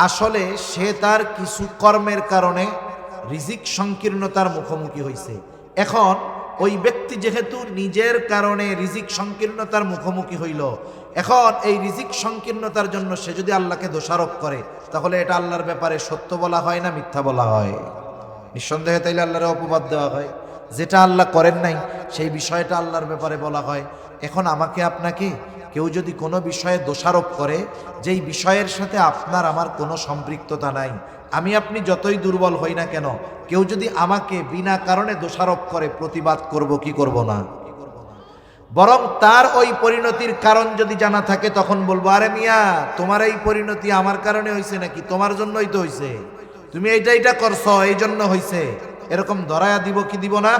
আসলে সে তার কিছু কর্মের কারণে রিজিক সংকীর্ণতার মুখোমুখি হয়েছে। এখন ওই ব্যক্তি যেহেতু নিজের কারণে রিজিক সংকীর্ণতার মুখোমুখি হইল, এখন এই রিজিক সংকীর্ণতার জন্য সে যদি আল্লাহকে দোষারোপ করে, তাহলে এটা আল্লাহর ব্যাপারে সত্য বলা হয় না মিথ্যা বলা হয়? নিঃসন্দেহে তাইলে আল্লাহর অপবাদ দেওয়া হয়। যেটা আল্লাহ করেন নাই সেই বিষয়টা আল্লাহর ব্যাপারে বলা হয়। এখন আমাকে আপনাকে কেউ যদি কোনো বিষয়ে দোষারোপ করে, যেই বিষয়ের সাথে আপনার আমার কোনো সম্পৃক্ততা নাই, আমি আপনি যতই দুর্বল হই না কেন, কেউ যদি আমাকে বিনা কারণে দোষারোপ করে, প্রতিবাদ করব কি করব না? বরং তার ওই পরিণতির কারণ যদি জানা থাকে, তখন বলবো, আরে মিয়া, তোমার এই পরিণতি আমার কারণে হয়েছে নাকি? তোমার জন্যই তো হয়েছে, তুমি এইটা করছো, এই জন্য হয়েছে। এরকম ধরায়া দিব কি দিব না?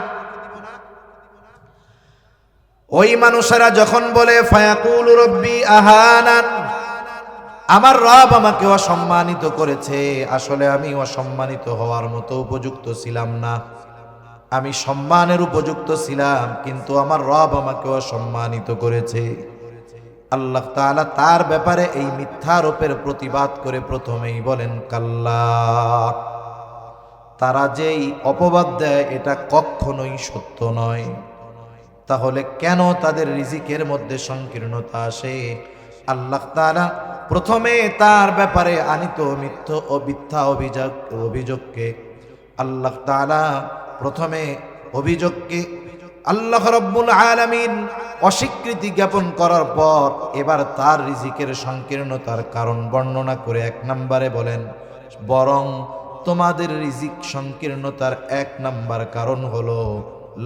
ওই মানুষেরা যখন বলে ফায়াকুল রব্বি আহানান, আমার রব আমাকে অসম্মানিত করেছে, আসলে আমি অসম্মানিত হওয়ার মতো উপযুক্ত ছিলাম না, আমি সম্মানের উপযুক্ত ছিলাম, কিন্তু আমার রব আমাকে অসম্মানিত করেছে। আল্লাহ তাআলা তার ব্যাপারে এই মিথ্যারোপের প্রতিবাদ করে প্রথমেই বলেন কাল্লা, তারা যেই অপবাদ দেয় এটা কখনোই সত্য নয়। তাহলে কেন তাদের রিজিকের মধ্যে সংকীর্ণতা আসে? আল্লাহ তাআলা প্রথমে তার ব্যাপারে আনিত মিথ্যা অভিযোগকে আল্লাহ তাআলা প্রথমে অভিযোগকে আল্লাহ রাব্বুল আলামিন অস্বীকৃতি জ্ঞাপন করার পর এবার তার রিজিকের সংকীর্ণতার কারণ বর্ণনা করে 1 নম্বরে বলেন, বরং তোমাদের রিজিক সংকীর্ণতার 1 নম্বর কারণ হলো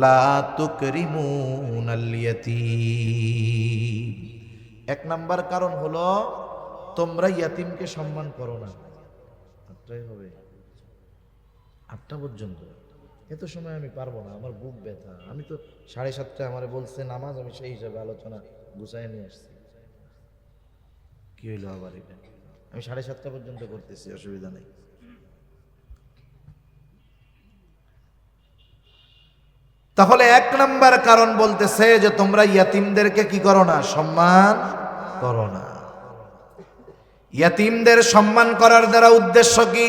লা তুকরিমুনাল ইয়াতীম। 1 নম্বর কারণ হলো তোমরা ইয়াতিমকে সম্মান করো না। 8টাই হবে, 8টা পর্যন্ত। এত সময় আমি পারবো না, আমার বুক ব্যথা। আমি তো 7:30টায় আমারে বলছে নামাজ, আমি সেই হিসাবে আলোচনা গুছাই নিয়ে আসছি। কি হইলো আবার এটা? আমি 7:30টা পর্যন্ত করতেছি, অসুবিধা নেই। তাহলে 1 নম্বর কারণ বলতেছে যে তোমরা ইয়াতিমদেরকে কি করো না? সম্মান করো না। ইয়াতিমদের সম্মান করার দ্বারা উদ্দেশ্য কি?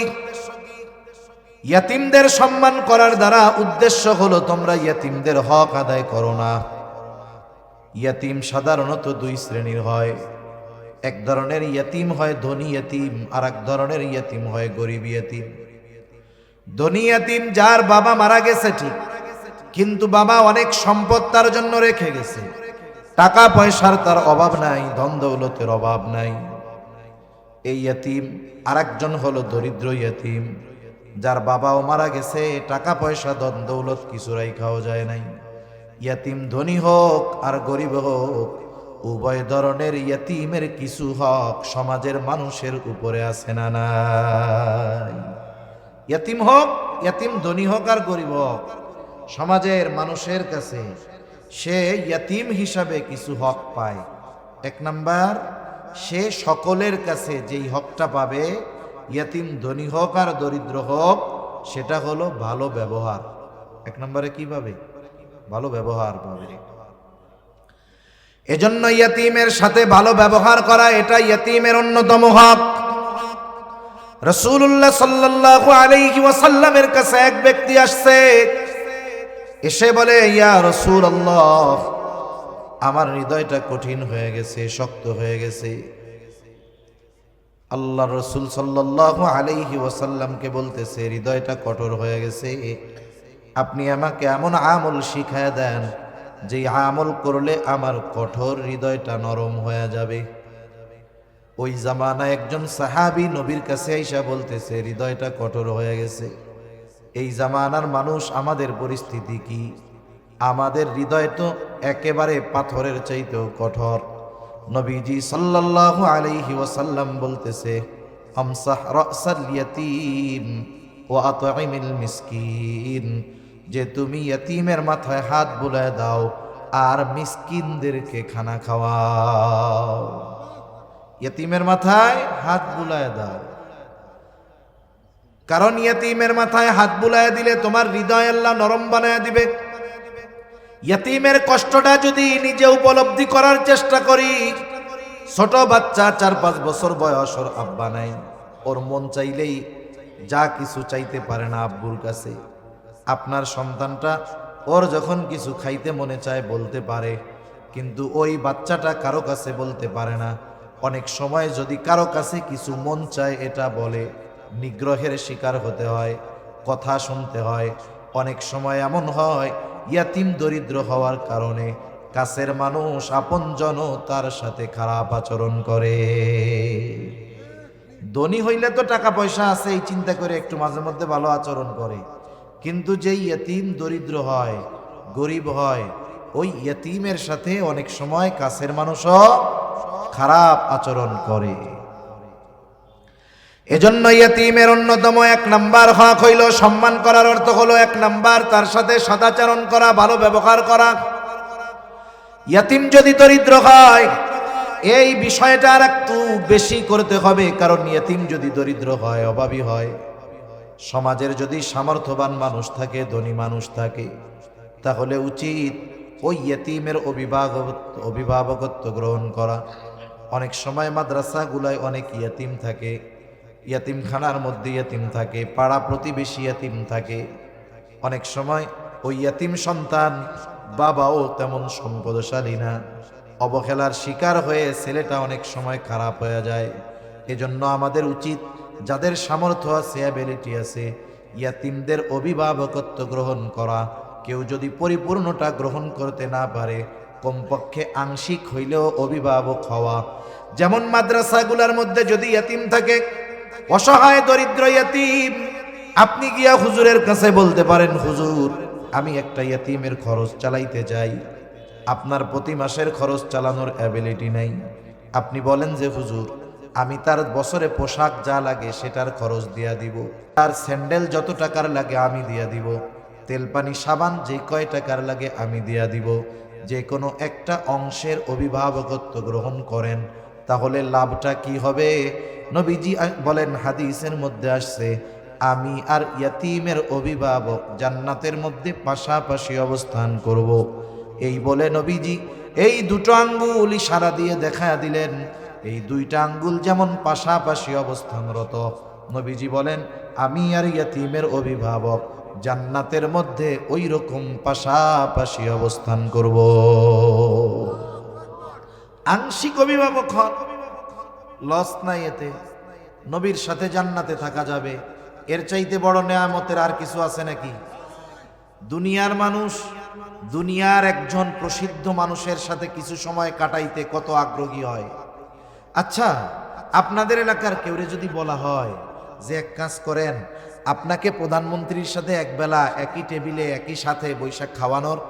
ইয়াতিমদের সম্মান করার দ্বারা উদ্দেশ্য হলো তোমরা ইয়াতিমদের হক আদায় করো না। ইয়াতিম সাধারণত 2 শ্রেণীর হয়। এক ধরনের ইয়াতিম হয় ধনী ইয়াতিম, আর এক ধরনের ইয়াতিম হয় গরিব ইয়াতিম। ধনী ইয়াতিম যার বাবা মারা গেছে ঠিক, কিন্তু বাবা অনেক সম্পদ তার জন্য রেখে গেছে, টাকা পয়সার তার অভাব নাই, ধন দৌলতের অভাব নাই, এই ইয়াতিম। আরেকজন হলো দরিদ্র ইয়াতিম, যার বাবাও মারা গেছে, টাকা পয়সা ধন দৌলত কিছু রাইখাও যায় নাই। ইয়াতিম ধনী হোক আর গরিব হোক, উভয় ধরনের ইয়াতিমের কিছু হক সমাজের মানুষের উপরে আছে না নাই? ইয়াতিম হোক, ইয়াতিম ধনী হোক আর গরিব হোক, সমাজের মানুষের কাছে সে ইয়াতিম হিসাবে কিছু হক পায়। 1 নাম্বার, সে সকলের কাছে যেই হকটা পাবে, ইয়াতিম ধনী হোক আর দরিদ্র হোক, সেটা হলো ভালো ব্যবহার। 1 নম্বরে কি পাবে? ভালো ব্যবহার পাবে। এজন্য ইয়াতিমের সাথে ভালো ব্যবহার করা, এটা ইয়াতিমের অন্যতম হক। রাসূলুল্লাহ সাল্লাল্লাহু আলাইহি ওয়াসাল্লামের কাছে এক ব্যক্তি আসছে, এসে বলে, ইয়া রাসূলুল্লাহ, আমার হৃদয়টা কঠিন হয়ে গেছে, শক্ত হয়ে গেছে। আল্লাহ রাসূল সাল্লাল্লাহু আলাইহি ওয়াসাল্লামকে বলতেছে, হৃদয়টা কঠোর হয়ে গেছে, আপনি আমাকে এমন আমল শিখায় দেন যে আমল করলে আমার কঠোর হৃদয়টা নরম হয়ে যাবে। ওই জামানায় একজন সাহাবী নবীর কাছে আইসা বলতেছে, হৃদয়টা কঠোর হয়ে গেছে। এই জামানার মানুষ, আমাদের পরিস্থিতি কি? আমাদের হৃদয় তো একেবারে পাথরের চাইতেও কঠোর। নবীজি সাল্লাল্লাহু আলাইহি ওয়াসাল্লাম বলতেছে, আমসাহ রাসাল ইয়াতীম ওয়া আতঈমিল মিসকিন, যে তুমি ইয়াতীমের মাথায় হাত বুলায় দাও আর মিসকিনদেরকে খানা খাওয়াও। ইয়াতীমের মাথায় হাত বুলায় দাও, কারণ ইয়াতীমের মাথায় হাত বুলায় দিলে তোমার হৃদয় আল্লাহ নরম বানায় দিবে। ইয়াতীমের কষ্টটা যদি নিজে উপলব্ধি করার চেষ্টা করি, ছোট বাচ্চা 4-5 বছর বয়স, ওর আব্বা নাই, ওর মন চাইলেই যা কিছু চাইতে পারে না আব্বুর কাছে। আপনার সন্তানটা ওর যখন কিছু খাইতে মনে চায় বলতে পারে, কিন্তু ওই বাচ্চাটা কারো কাছে বলতে পারে না। অনেক সময় যদি কারো কাছে কিছু মন চায় এটা বলে, নিগ্রহের শিকার হতে হয়, কথা শুনতে হয়। অনেক সময় এমন হয় ইয়াতিম দরিদ্র হওয়ার কারণে কাছের মানুষ আপনজনও তার সাথে খারাপ আচরণ করে। ধনী হইলে তো টাকা পয়সা আছে এই চিন্তা করে একটু মাঝে মধ্যে ভালো আচরণ করে, কিন্তু যেই ইয়তিম দরিদ্র হয়, গরিব হয়, ওই ইয়তিমের সাথে অনেক সময় কাছের মানুষও খারাপ আচরণ করে। এজন্য ইয়তিমের অন্যতম 1 নাম্বার হক হইল সম্মান করার অর্থ হলো 1 নাম্বার তার সাথে সদাচরণ করা, ভালো ব্যবহার করা। ইয়তিম যদি দরিদ্র হয় এই বিষয়টা আর একটু বেশি করতে হবে, কারণ ইয়তিম যদি দরিদ্র হয়, অভাবী হয়, সমাজের যদি সামর্থ্যবান মানুষ থাকে, ধনী মানুষ থাকে, তাহলে উচিত ওই ইয়তিমের অভিভাবকত্ব গ্রহণ করা। অনেক সময় মাদ্রাসাগুলায় অনেক ইয়তিম থাকে, ইয়তিমখানার মধ্যে ইয়তিম থাকে, পাড়া প্রতিবেশী ইয়তিম থাকে। অনেক সময় ওই ইয়তিম সন্তান বাবাও তেমন সম্পদশালী না, অবহেলার শিকার হয়ে ছেলেটা অনেক সময় খারাপ হয়ে যায়। এজন্য আমাদের উচিত যাদের সামর্থ্য আছে, অ্যাবিলিটি আছে, ইয়াতিমদের অভিভাবকত্ব গ্রহণ করা। কেউ যদি পরিপূর্ণটা গ্রহণ করতে না পারে, কমপক্ষে আংশিক হইলেও অভিভাবক হওয়া। যেমন মাদ্রাসাগুলোর মধ্যে যদি ইয়াতিম থাকে, অসহায় দরিদ্র ইয়াতিম, আপনি গিয়া হুজুরের কাছে বলতে পারেন, হুজুর আমি একটা ইয়াতিমের খরচ চালাইতে চাই, আপনার প্রতি মাসের খরচ চালানোর অ্যাবিলিটি নাই। আপনি বলেন যে হুজুর আমি তার বছরে পোশাক যা লাগে সেটার খরচ দিয়া দিব, তার স্যান্ডেল যত টাকার লাগে আমি দিয়া দিব, তেল পানি সাবান যে কয় টাকার লাগে আমি দিয়া দিব। যে কোনো একটা অংশের অভিভাবকত্ব গ্রহণ করেন, তাহলে লাভটা কি হবে? নবীজি বলেন, হাদিসের মধ্যে আসছে, আমি আর ইয়াতিমের অভিভাবক জান্নাতের মধ্যে পাশাপাশি অবস্থান করব। এই বলে নবীজি এই 2টো আঙ্গুল ইশারা দিয়ে দেখা দিলেন, এই 2টা আঙ্গুল যেমন পাশাপাশি অবস্থানরত, নবীজি বলেন আমি আর ইয়াতিমের অভিভাবক জান্নাতের মধ্যে ওই রকম পাশাপাশি অবস্থান করব। আংশিক অভিভাবক হন, লস নাই এতে, নবীর সাথে জান্নাতে থাকা যাবে। এর চাইতে বড় নেয়ামতের আর কিছু আছে নাকি? দুনিয়ার মানুষ, দুনিয়ার একজন প্রসিদ্ধ মানুষের সাথে কিছু সময় কাটাইতে কত আগ্রহী হয়। আচ্ছা, আপনাদের এলাকার কেউরে যদি বলা হয় যে এক কাজ করেন, আপনাকে প্রধানমন্ত্রীর সাথে একবেলা একই টেবিলে একই সাথে বৈশাখ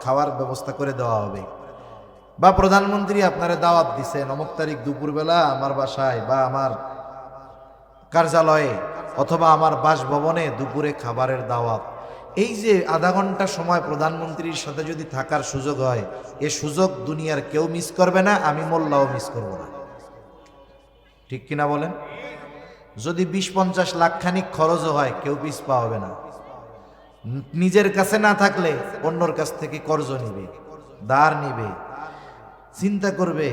খাওয়ার ব্যবস্থা করে দেওয়া হবে, বা প্রধানমন্ত্রী আপনারে দাওয়াত দিছে অমুক তারিখ দুপুরবেলা আমার বাসায় বা আমার কার্যালয়ে অথবা আমার বাসভবনে দুপুরে খাবারের দাওয়াত, এই যে আধা ঘন্টা সময় প্রধানমন্ত্রীর সাথে যদি থাকার সুযোগ হয়, এ সুযোগ দুনিয়ার কেউ মিস করবে না, আমি মোল্লাও মিস করব না। ঠিক কিনা বলেন? যদি 20-50 লাখ খানিক খরচও হয়, কেউ পিস পাওয়াবে না। নিজের কাছে না থাকলে অন্যর কাছ থেকে কর্জ নিবে, ধার নিবে, চিন্তা করবে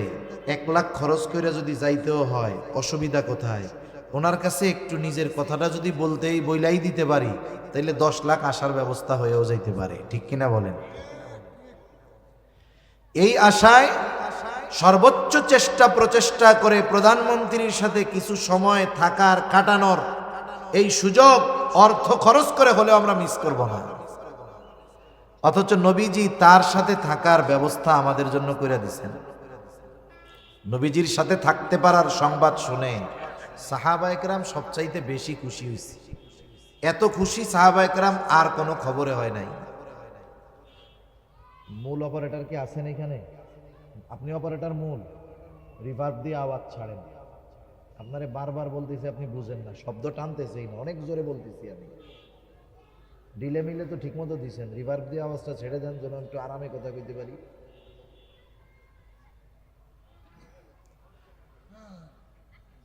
1 লাখ খরচ করে যদি যাইতেও হয় অসুবিধা কোথায়। ওনার কাছে একটু নিজের কথাটা যদি বইলাই দিতে পারি, তাইলে 10 লাখ আসার ব্যবস্থা হয়েও যাইতে পারে। ঠিক কিনা বলেন? এই আশায় সর্বোচ্চ প্রচেষ্টা করে প্রধানমন্ত্রীর সাথে কিছু সময় থাকার, কাটানোর এই সুযোগ অর্থ খরচ করে হলেও আমরা মিস করব না। অথচ নবীজি তার সাথে থাকার ব্যবস্থা আমাদের জন্য করে দিয়েছেন। নবীজির সাথে থাকতে পারার সংবাদ শুনে সাহাবায়ে কেরাম সবচাইতে বেশি খুশি হয়েছে। এত খুশি সাহাবায়ে কেরাম আর কোনো খবরে হয় নাই। মূল অপারেটর কি আছেন এখানে? আপনি অপারেটর মূল, রিভার্ব দিয়ে আওয়াজ ছাড়েন। আপনারে বারবার বলতেছি, আপনি বুঝেন না, শব্দ টানতেছেই না, অনেক জোরে বলতেছি আমি। ডিলে মিলে তো ঠিক মতো দিচ্ছেন, রিভার্ব দিয়ে আওয়াজটা ছেড়ে দেন যেন একটু আরামে কথা কইতে পারি।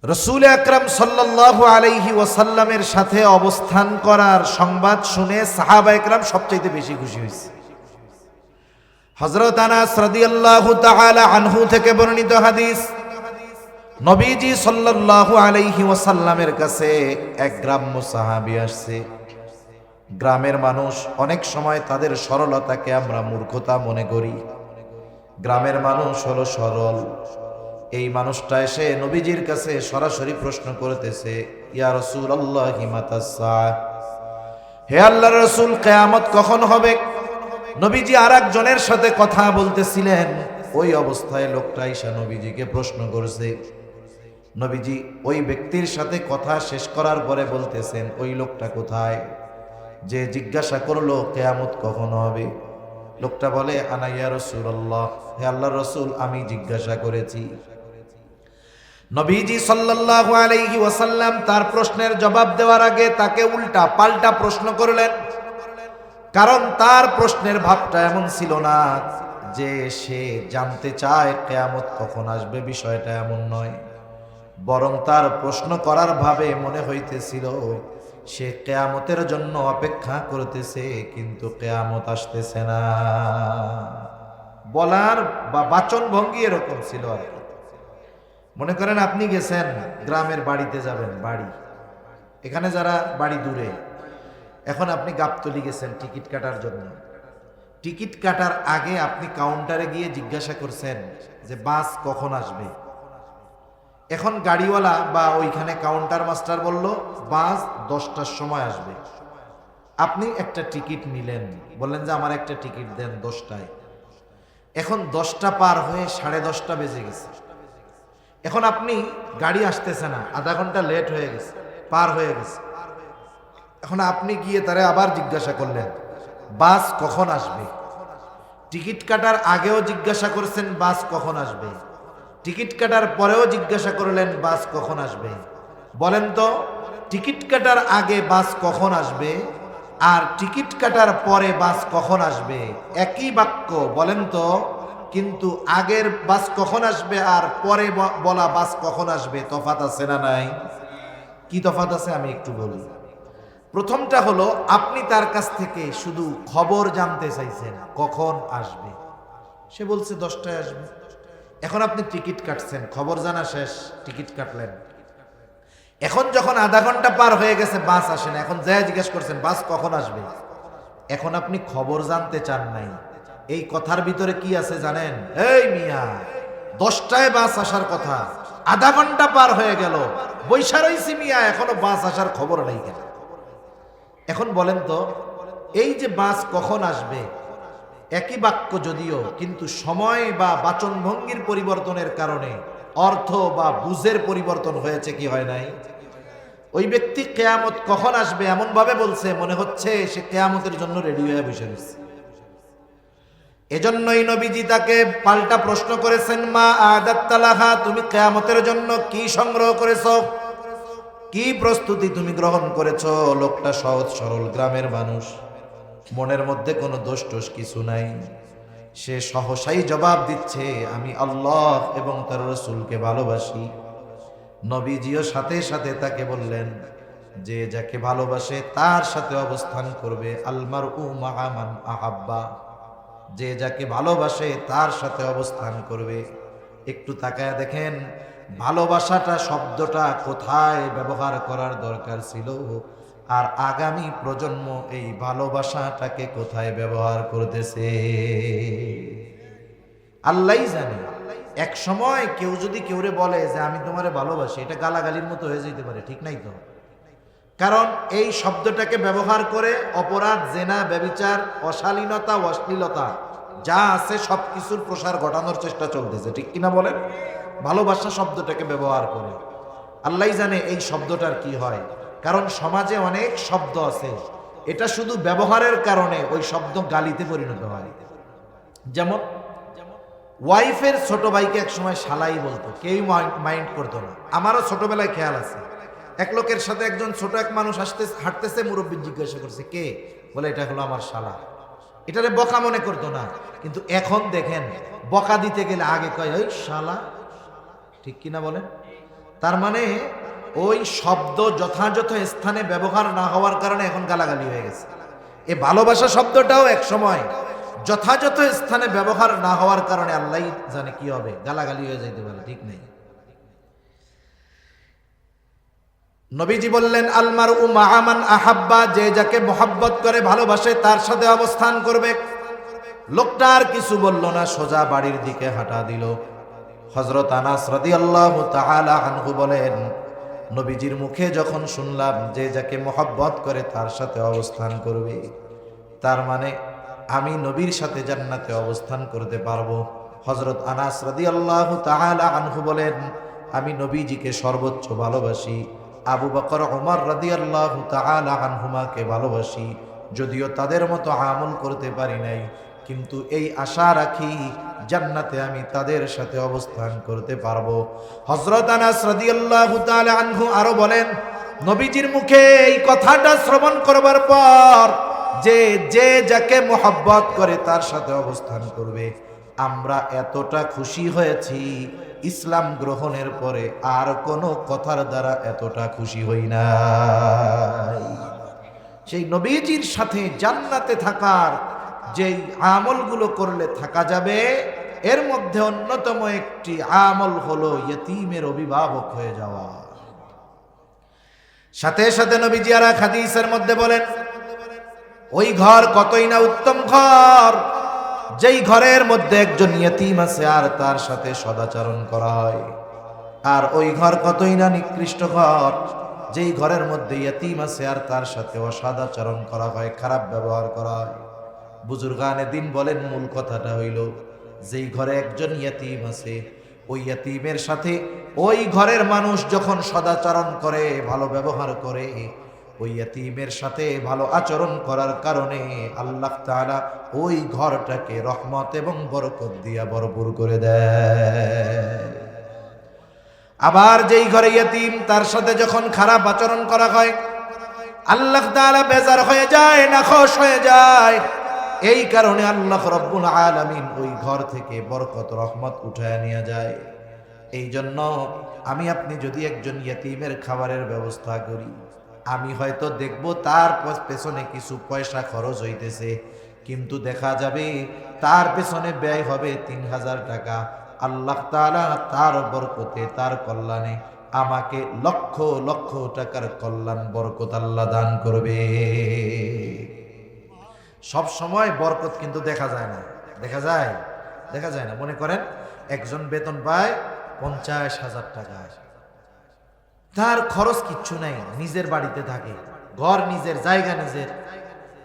রাসূল আকরাম সাল্লাল্লাহু আলাইহি ওয়াসাল্লামের সাথে অবস্থান করার সংবাদ শুনে সাহাবায়ে কেরাম সবচেয়ে বেশি খুশি হয়েছে। হযরত আনাস রাদিয়াল্লাহু তাআলা আনহু থেকে বর্ণিত হাদিস, নবীজি সাল্লাল্লাহু আলাইহি ওয়াসাল্লামের কাছে এক গ্রাম্য সাহাবী আসছে। গ্রামের মানুষ অনেক সময় তাদের সরলতাকে আমরা মূর্খতা মনে করি। গ্রামের মানুষ হলো সরল। এই মানুষটা এসে নবীজির কাছে সরাসরি প্রশ্ন করতেছে, ইয়া রাসূলুল্লাহি মাতা সাআহ, হে আল্লাহর রাসূল, কিয়ামত কখন হবে? নবীজি আরেকজনের সাথে কথা বলতেছিলেন, ওই অবস্থায় লোকটা এসে নবীজিকে প্রশ্ন করছে। নবীজি ওই ব্যক্তির সাথে কথা শেষ করার পরে বলতেছেন, ওই লোকটা কোথায় যে জিজ্ঞাসা করলো কিয়ামত কখন হবে? লোকটা বলে, আনা ইয়া রাসূলুল্লাহ, হে আল্লাহর রাসূল, আমি জিজ্ঞাসা করেছি। নবীজি সাল্লাল্লাহু আলাইহি ওয়াসাল্লাম তার প্রশ্নের জবাব দেওয়ার আগে তাকে উল্টা পাল্টা প্রশ্ন করলেন। কারণ তার প্রশ্নের ভাবটা এমন ছিল না যে সে জানতে চায় কিয়ামত কখন আসবে, বিষয়টা এমন নয়। বরং তার প্রশ্ন করার ভাবে মনে হইতেছিল সে কিয়ামতের জন্য অপেক্ষা করতেছে, কিন্তু কিয়ামত আসতেছে না। বলার বা বাচন ভঙ্গি এরকম ছিল আর কি। মনে করেন আপনি গেছেন গ্রামের বাড়িতে যাবেন, বাড়ি এখানে যারা বাড়ি দূরে, এখন আপনি গাবতলী গেছেন টিকিট কাটার জন্য। টিকিট কাটার আগে আপনি কাউন্টারে গিয়ে জিজ্ঞাসা করছেন যে বাস কখন আসবে। এখন গাড়িওয়ালা বা ওইখানে কাউন্টার মাস্টার বলল বাস 10টার সময় আসবে। আপনি একটা টিকিট নিলেন, বললেন যে আমার একটা টিকিট দেন 10টায়। এখন 10টা পার হয়ে 10:30 বেজে গেছে। এখন আপনি গাড়ি আসতেছে না, আধা ঘন্টা লেট হয়ে গেছে, পার হয়ে গেছে। এখন আপনি গিয়ে তারে আবার জিজ্ঞাসা করলেন বাস কখন আসবে। টিকিট কাটার আগেও জিজ্ঞাসা করছেন বাস কখন আসবে, টিকিট কাটার পরেও জিজ্ঞাসা করলেন বাস কখন আসবে। বলেন তো, টিকিট কাটার আগে বাস কখন আসবে আর টিকিট কাটার পরে বাস কখন আসবে? একই বাক্য, বলেন তো। কিন্তু আগের বাস কখন আসবে আর পরে বলা বাস কখন আসবে, তফাৎ আছে না নাই? কি তফাৎ আছে আমি একটু বলি। প্রথমটা হলো আপনি তার কাছ থেকে শুধু খবর জানতে চাইছেন কখন আসবে, সে বলছে 10টায় আসবে। এখন আপনি টিকিট কাটছেন, খবর জানা শেষ, টিকিট কাটলেন। এখন যখন আধা ঘন্টা পার হয়ে গেছে বাস আসে না, এখন যা জিজ্ঞেস করছেন বাস কখন আসবে। এখন আপনি খবর জানতে চান নাই। এই কথার ভিতরে কি আছে জানেন? এই মিয়া, 10টায় বাস আসার কথা, আধা ঘন্টা পার হয়ে গেল, বৈশা রইছি মিয়া, এখনো বাস আসার খবর নাই কেন? এখন বলেন তো, এই যে বাস কখন আসবে একই বাক্য যদিও, কিন্তু সময় বা বাচনভঙ্গির পরিবর্তনের কারণে অর্থ বা বুঝের পরিবর্তন হয়েছে কি হয় নাই? ওই ব্যক্তি কিয়ামত কখন আসবে এমন ভাবে বলছে, মনে হচ্ছে সে কিয়ামতের জন্য রেডি হয়ে বসে রয়েছে। এজন্যই নবীজি তাকে পাল্টা প্রশ্ন করেছেন, মা আদাত্তা লাহা, তুমি কিয়ামতের জন্য কি সংগ্রহ করেছো, কি প্রস্তুতি তুমি গ্রহণ করেছো? লোকটা সহজ সরল গ্রামের মানুষ, মনের মধ্যে কোনো দোষ টোষ কিছু নাই। সে সহসাই জবাব দিচ্ছে, আমি আল্লাহ এবং তার রাসূলকে ভালোবাসি। নবীজিও সাথে সাথে তাকে বললেন যে যাকে ভালোবাসে তার সাথে অবস্থান করবে, আলমারউ মাআ মান আহাব্বা, যে যাকে ভালোবাসে তার সাথে অবস্থান করবে। একটু তাকায় দেখেন ভালোবাসাটা শব্দটা কোথায় ব্যবহার করার দরকার ছিল, আর আগামী প্রজন্ম এই ভালোবাসাটাকে কোথায় ব্যবহার করতেছে আল্লাহই জানে। এক সময় কেউ যদি কেউরে বলে যে আমি তোমারে ভালোবাসি, এটা গালাগালির মতো হয়ে যেতে পারে, ঠিক নাই তো? কারণ এই শব্দটাকে ব্যবহার করে অপরাধ, জেনা, ব্যভিচার, অশালীনতা, অশ্লীলতা যা আছে সবকিছুর প্রসার ঘটানোর চেষ্টা চলতেছে, ঠিক কিনা বলেন? ভালোবাসা শব্দটাকে ব্যবহার করে আল্লাহই জানে এই শব্দটার কি হয়। কারণ সমাজে অনেক শব্দ আছে, এটা শুধু ব্যবহারের কারণে ওই শব্দ গালিতে পরিণত হয়। যেমন ওয়াইফের ছোট ভাইকে এক সময় শালাই বলতো, কেউ মাইন্ড করতো না। আমারও ছোটবেলায় খেয়াল আছে, এক লোকের সাথে একজন ছোট এক মানুষ হাঁটতেছে, মুরব্বী জিজ্ঞাসা করছে কে, বলে এটা হলো আমার শালা। এটারে বকা মনে করতো না, কিন্তু এখন দেখেন বকা দিতে গেলে আগে কয় ওই শালা, ঠিক কিনা বলেন? তার মানে ওই শব্দ যথাযথ স্থানে ব্যবহার না হওয়ার কারণে এখন গালাগালি হয়ে গেছে। এই ভালোবাসা শব্দটাও এক সময় যথাযথ স্থানে ব্যবহার না হওয়ার কারণে আল্লাহ জানে কি হবে, গালাগালি হয়ে যাইতে পারে, ঠিক নেই? নবীজি বললেন আলমারু মাআ মান আহাব্বা, যে যাকে মোহাব্বত করে ভালোবাসে তার সাথে অবস্থান করবে। লোকটা আর কিছু বলল না, সোজা বাড়ির দিকে হাঁটা দিল। হযরত আনাস রাদিয়াল্লাহু তাআলা আনহু বলেন, নবীজির মুখে যখন শুনলাম যে যাকে মোহাব্বত করে তার সাথে অবস্থান করবে, তার মানে আমি নবীর সাথে জান্নাতে অবস্থান করতে পারবো। হযরত আনাস রাদিয়াল্লাহু তাআলা আনহু বলেন, আমি নবীজিকে সর্বোচ্চ ভালোবাসি, আবু বকর ওমর রাদিয়াল্লাহু তাআলা আনহুমাকে ভালোবাসি। যদিও তাদের মতো আমল করতে পারি নাই, কিন্তু এই আশা রাখি জান্নাতে আমি তাদের সাথে অবস্থান করতে পারবো। হযরত আনাস রাদিয়াল্লাহু তাআলা আনহু আরো বলেন, নবীজির মুখে এই কথাটা শ্রবণ করবার পর যে যাকে মোহাব্বত করে তার সাথে অবস্থান করবে, আমরা এতটা খুশি হয়েছি ইসলাম গ্রহণের পরে আর কোনো কথার দ্বারা এতটা খুশি হই নাই। সেই নবীজির সাথে জান্নাতে থাকার যেই আমলগুলো করলে থাকা যাবে, এর মধ্যে অন্যতম একটি আমল হলো ইয়তীমের অভিভাবক হয়ে যাওয়া। সাথে সাথে নবীজি আর এক হাদিসের মধ্যে বলেন, ওই ঘর কতই না উত্তম ঘর, যেই ঘরের মধ্যে একজন ইয়তীম আছে আর তার সাথে সদাচরণ করা হয়। আর ওই ঘর কতই না নিকৃষ্ট ঘর, যেই ঘরের মধ্যে ইয়তীম আছে আর তার সাথে অসদাচরণ করা হয়, খারাপ ব্যবহার করা হয়। বুজুর্গানে দিন বলেন, মূল কথাটা হইল, যেই ঘরে একজন ইয়তীম আছে, ওই ইয়তীমের সাথে ওই ঘরের মানুষ যখন সদাচরণ করে, ভালো ব্যবহার করে, ওই ইয়তীমের সাথে ভালো আচরণ করার কারণে আল্লাহ তাআলা ওই ঘরটাকে রহমত এবং বরকত দিয়া ভরপুর করে দেয়। আবার যেই ঘরে ইয়তীম, তার সাথে যখন খারাপ আচরণ করা হয়, আল্লাহ তাআলা বেজার হয়ে যায়, নাখোশ হয়ে যায়। এই কারণে আল্লাহ রাব্বুল আলামিন ওই ঘর থেকে বরকত রহমত উঠায় নিয়ে যায়। এই জন্য আমি আপনি যদি একজন ইয়তীমের খাবারের ব্যবস্থা করি, আমি হয়তো দেখব তার পেছনে কিছু পয়সা খরচ হইতেছে, কিন্তু দেখা যাবে তার পেছনে ব্যয় হবে ৩,০০০ টাকা। আল্লাহ তাআলা তার বরকতে, তার কল্যাণে আমাকে লক্ষ লক্ষ টাকার কল্যাণ বরকত আল্লাহ দান করবে। সব সময় বরকত কিন্তু দেখা যায় না। দেখা যায়? দেখা যায় না। মনে করেন একজন বেতন পায় ৫০,০০০ টাকা, তার খরচ কিচ্ছু নাই, নিজের বাড়িতে থাকে, ঘর নিজের, জায়গা নিজের।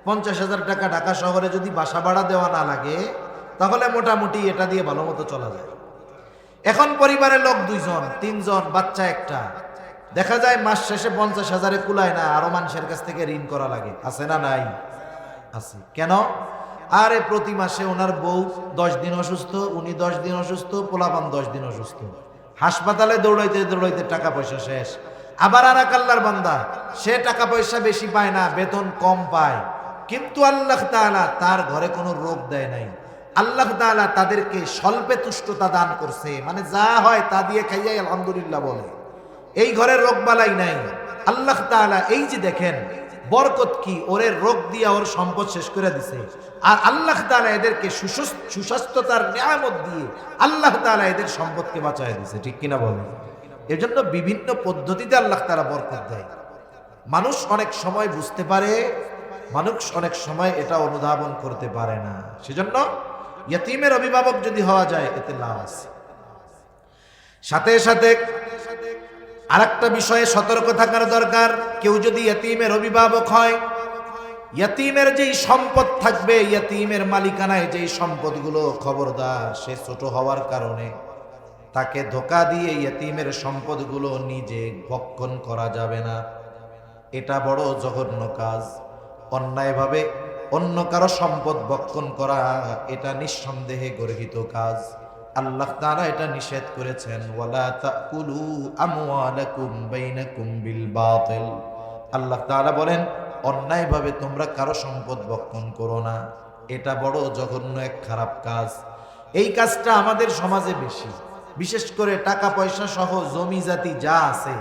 ৫০,০০০ টাকা ঢাকা শহরে যদি বাসা ভাড়া দেওয়া না লাগে, তাহলে মোটামুটি এটা দিয়ে ভালো মতো চলা যায়। এখন পরিবারের লোক ২ জন, ৩ জন, বাচ্চা একটা, দেখা যায় মাস শেষে ৫০,০০০ কুলায় না, আরো মানুষের কাছ থেকে ঋণ করা লাগে। আছে না নাই? আছে। কেন? আরে প্রতি মাসে ওনার বউ ১০ দিন অসুস্থ, উনি ১০ দিন অসুস্থ, পোলাপান ১০ দিন অসুস্থ, হাসপাতালে দৌড়াইতে দৌড়াইতে টাকা পয়সা শেষ। আবার আর এক আল্লাহর বান্দা, সে টাকা পয়সা বেশি পায় না, বেতন কম পায়, কিন্তু আল্লাহ তাআলা তার ঘরে কোনো রোগ দেয় নাই। আল্লাহ তাআলা তাদেরকে স্বল্পে তুষ্টতা দান করছে, মানে যা হয় তা দিয়ে খাইয়াই আলহামদুলিল্লাহ বলে। এই ঘরে রোগ বালাই নাই। আল্লাহ তাআলা এই যে দেখেন বরকত কি, ওরে রোগ দিয়া ওর সম্পদ শেষ করে দিছে, আর আল্লাহ তাআলা এদেরকে সুস্বাস্থ্যতার নিয়ামত দিয়ে আল্লাহ তাআলা এদের সম্পদকে বাঁচায় দিছে। ঠিক কিনা বলেন? এর জন্য বিভিন্ন পদ্ধতিতে আল্লাহ তাআলা বরকত দেয়। মানুষ অনেক সময় বুঝতে পারে, মানুষ অনেক সময় এটা অনুধাবন করতে পারে না। সেজন্য ইয়তীমের অভিভাবক যদি হওয়া যায়, এতে লাভ আছে। সাথে সাথে আরেকটা বিষয়ে সতর্ক থাকার দরকার। কেউ যদি ইয়তীমের অভিভাবক হয়, ইয়তীমের যেই সম্পদ থাকবে, ইয়তীমের মালিকানায় যেই সম্পদগুলো, খবরদার সে ছোট হওয়ার কারণে তাকে ধোঁকা দিয়ে ইয়তীমের সম্পদগুলো নিজে ভক্ষণ করা যাবে না। এটা বড় জঘন্য কাজ। অন্যায়ভাবে অন্য কারো সম্পদ ভক্ষণ করা, এটা নিঃসন্দেহে গর্হিত কাজ। আল্লাহ তাআলা এটা নিষেধ করেছেন, ওয়ালা তাকুলু আমওয়ালাকুম বাইনাকুম বিল বাতিল। আল্লাহ তাআলা বলেন, অন্যায়ভাবে তোমরা কারো সম্পদ ভক্ষণ করো না। এটা বড় জঘন্য এক খারাপ কাজ। এই কাজটা আমাদের সমাজে বেশি, বিশেষ করে টাকা পয়সা সহ জমি জাতি যা আছে,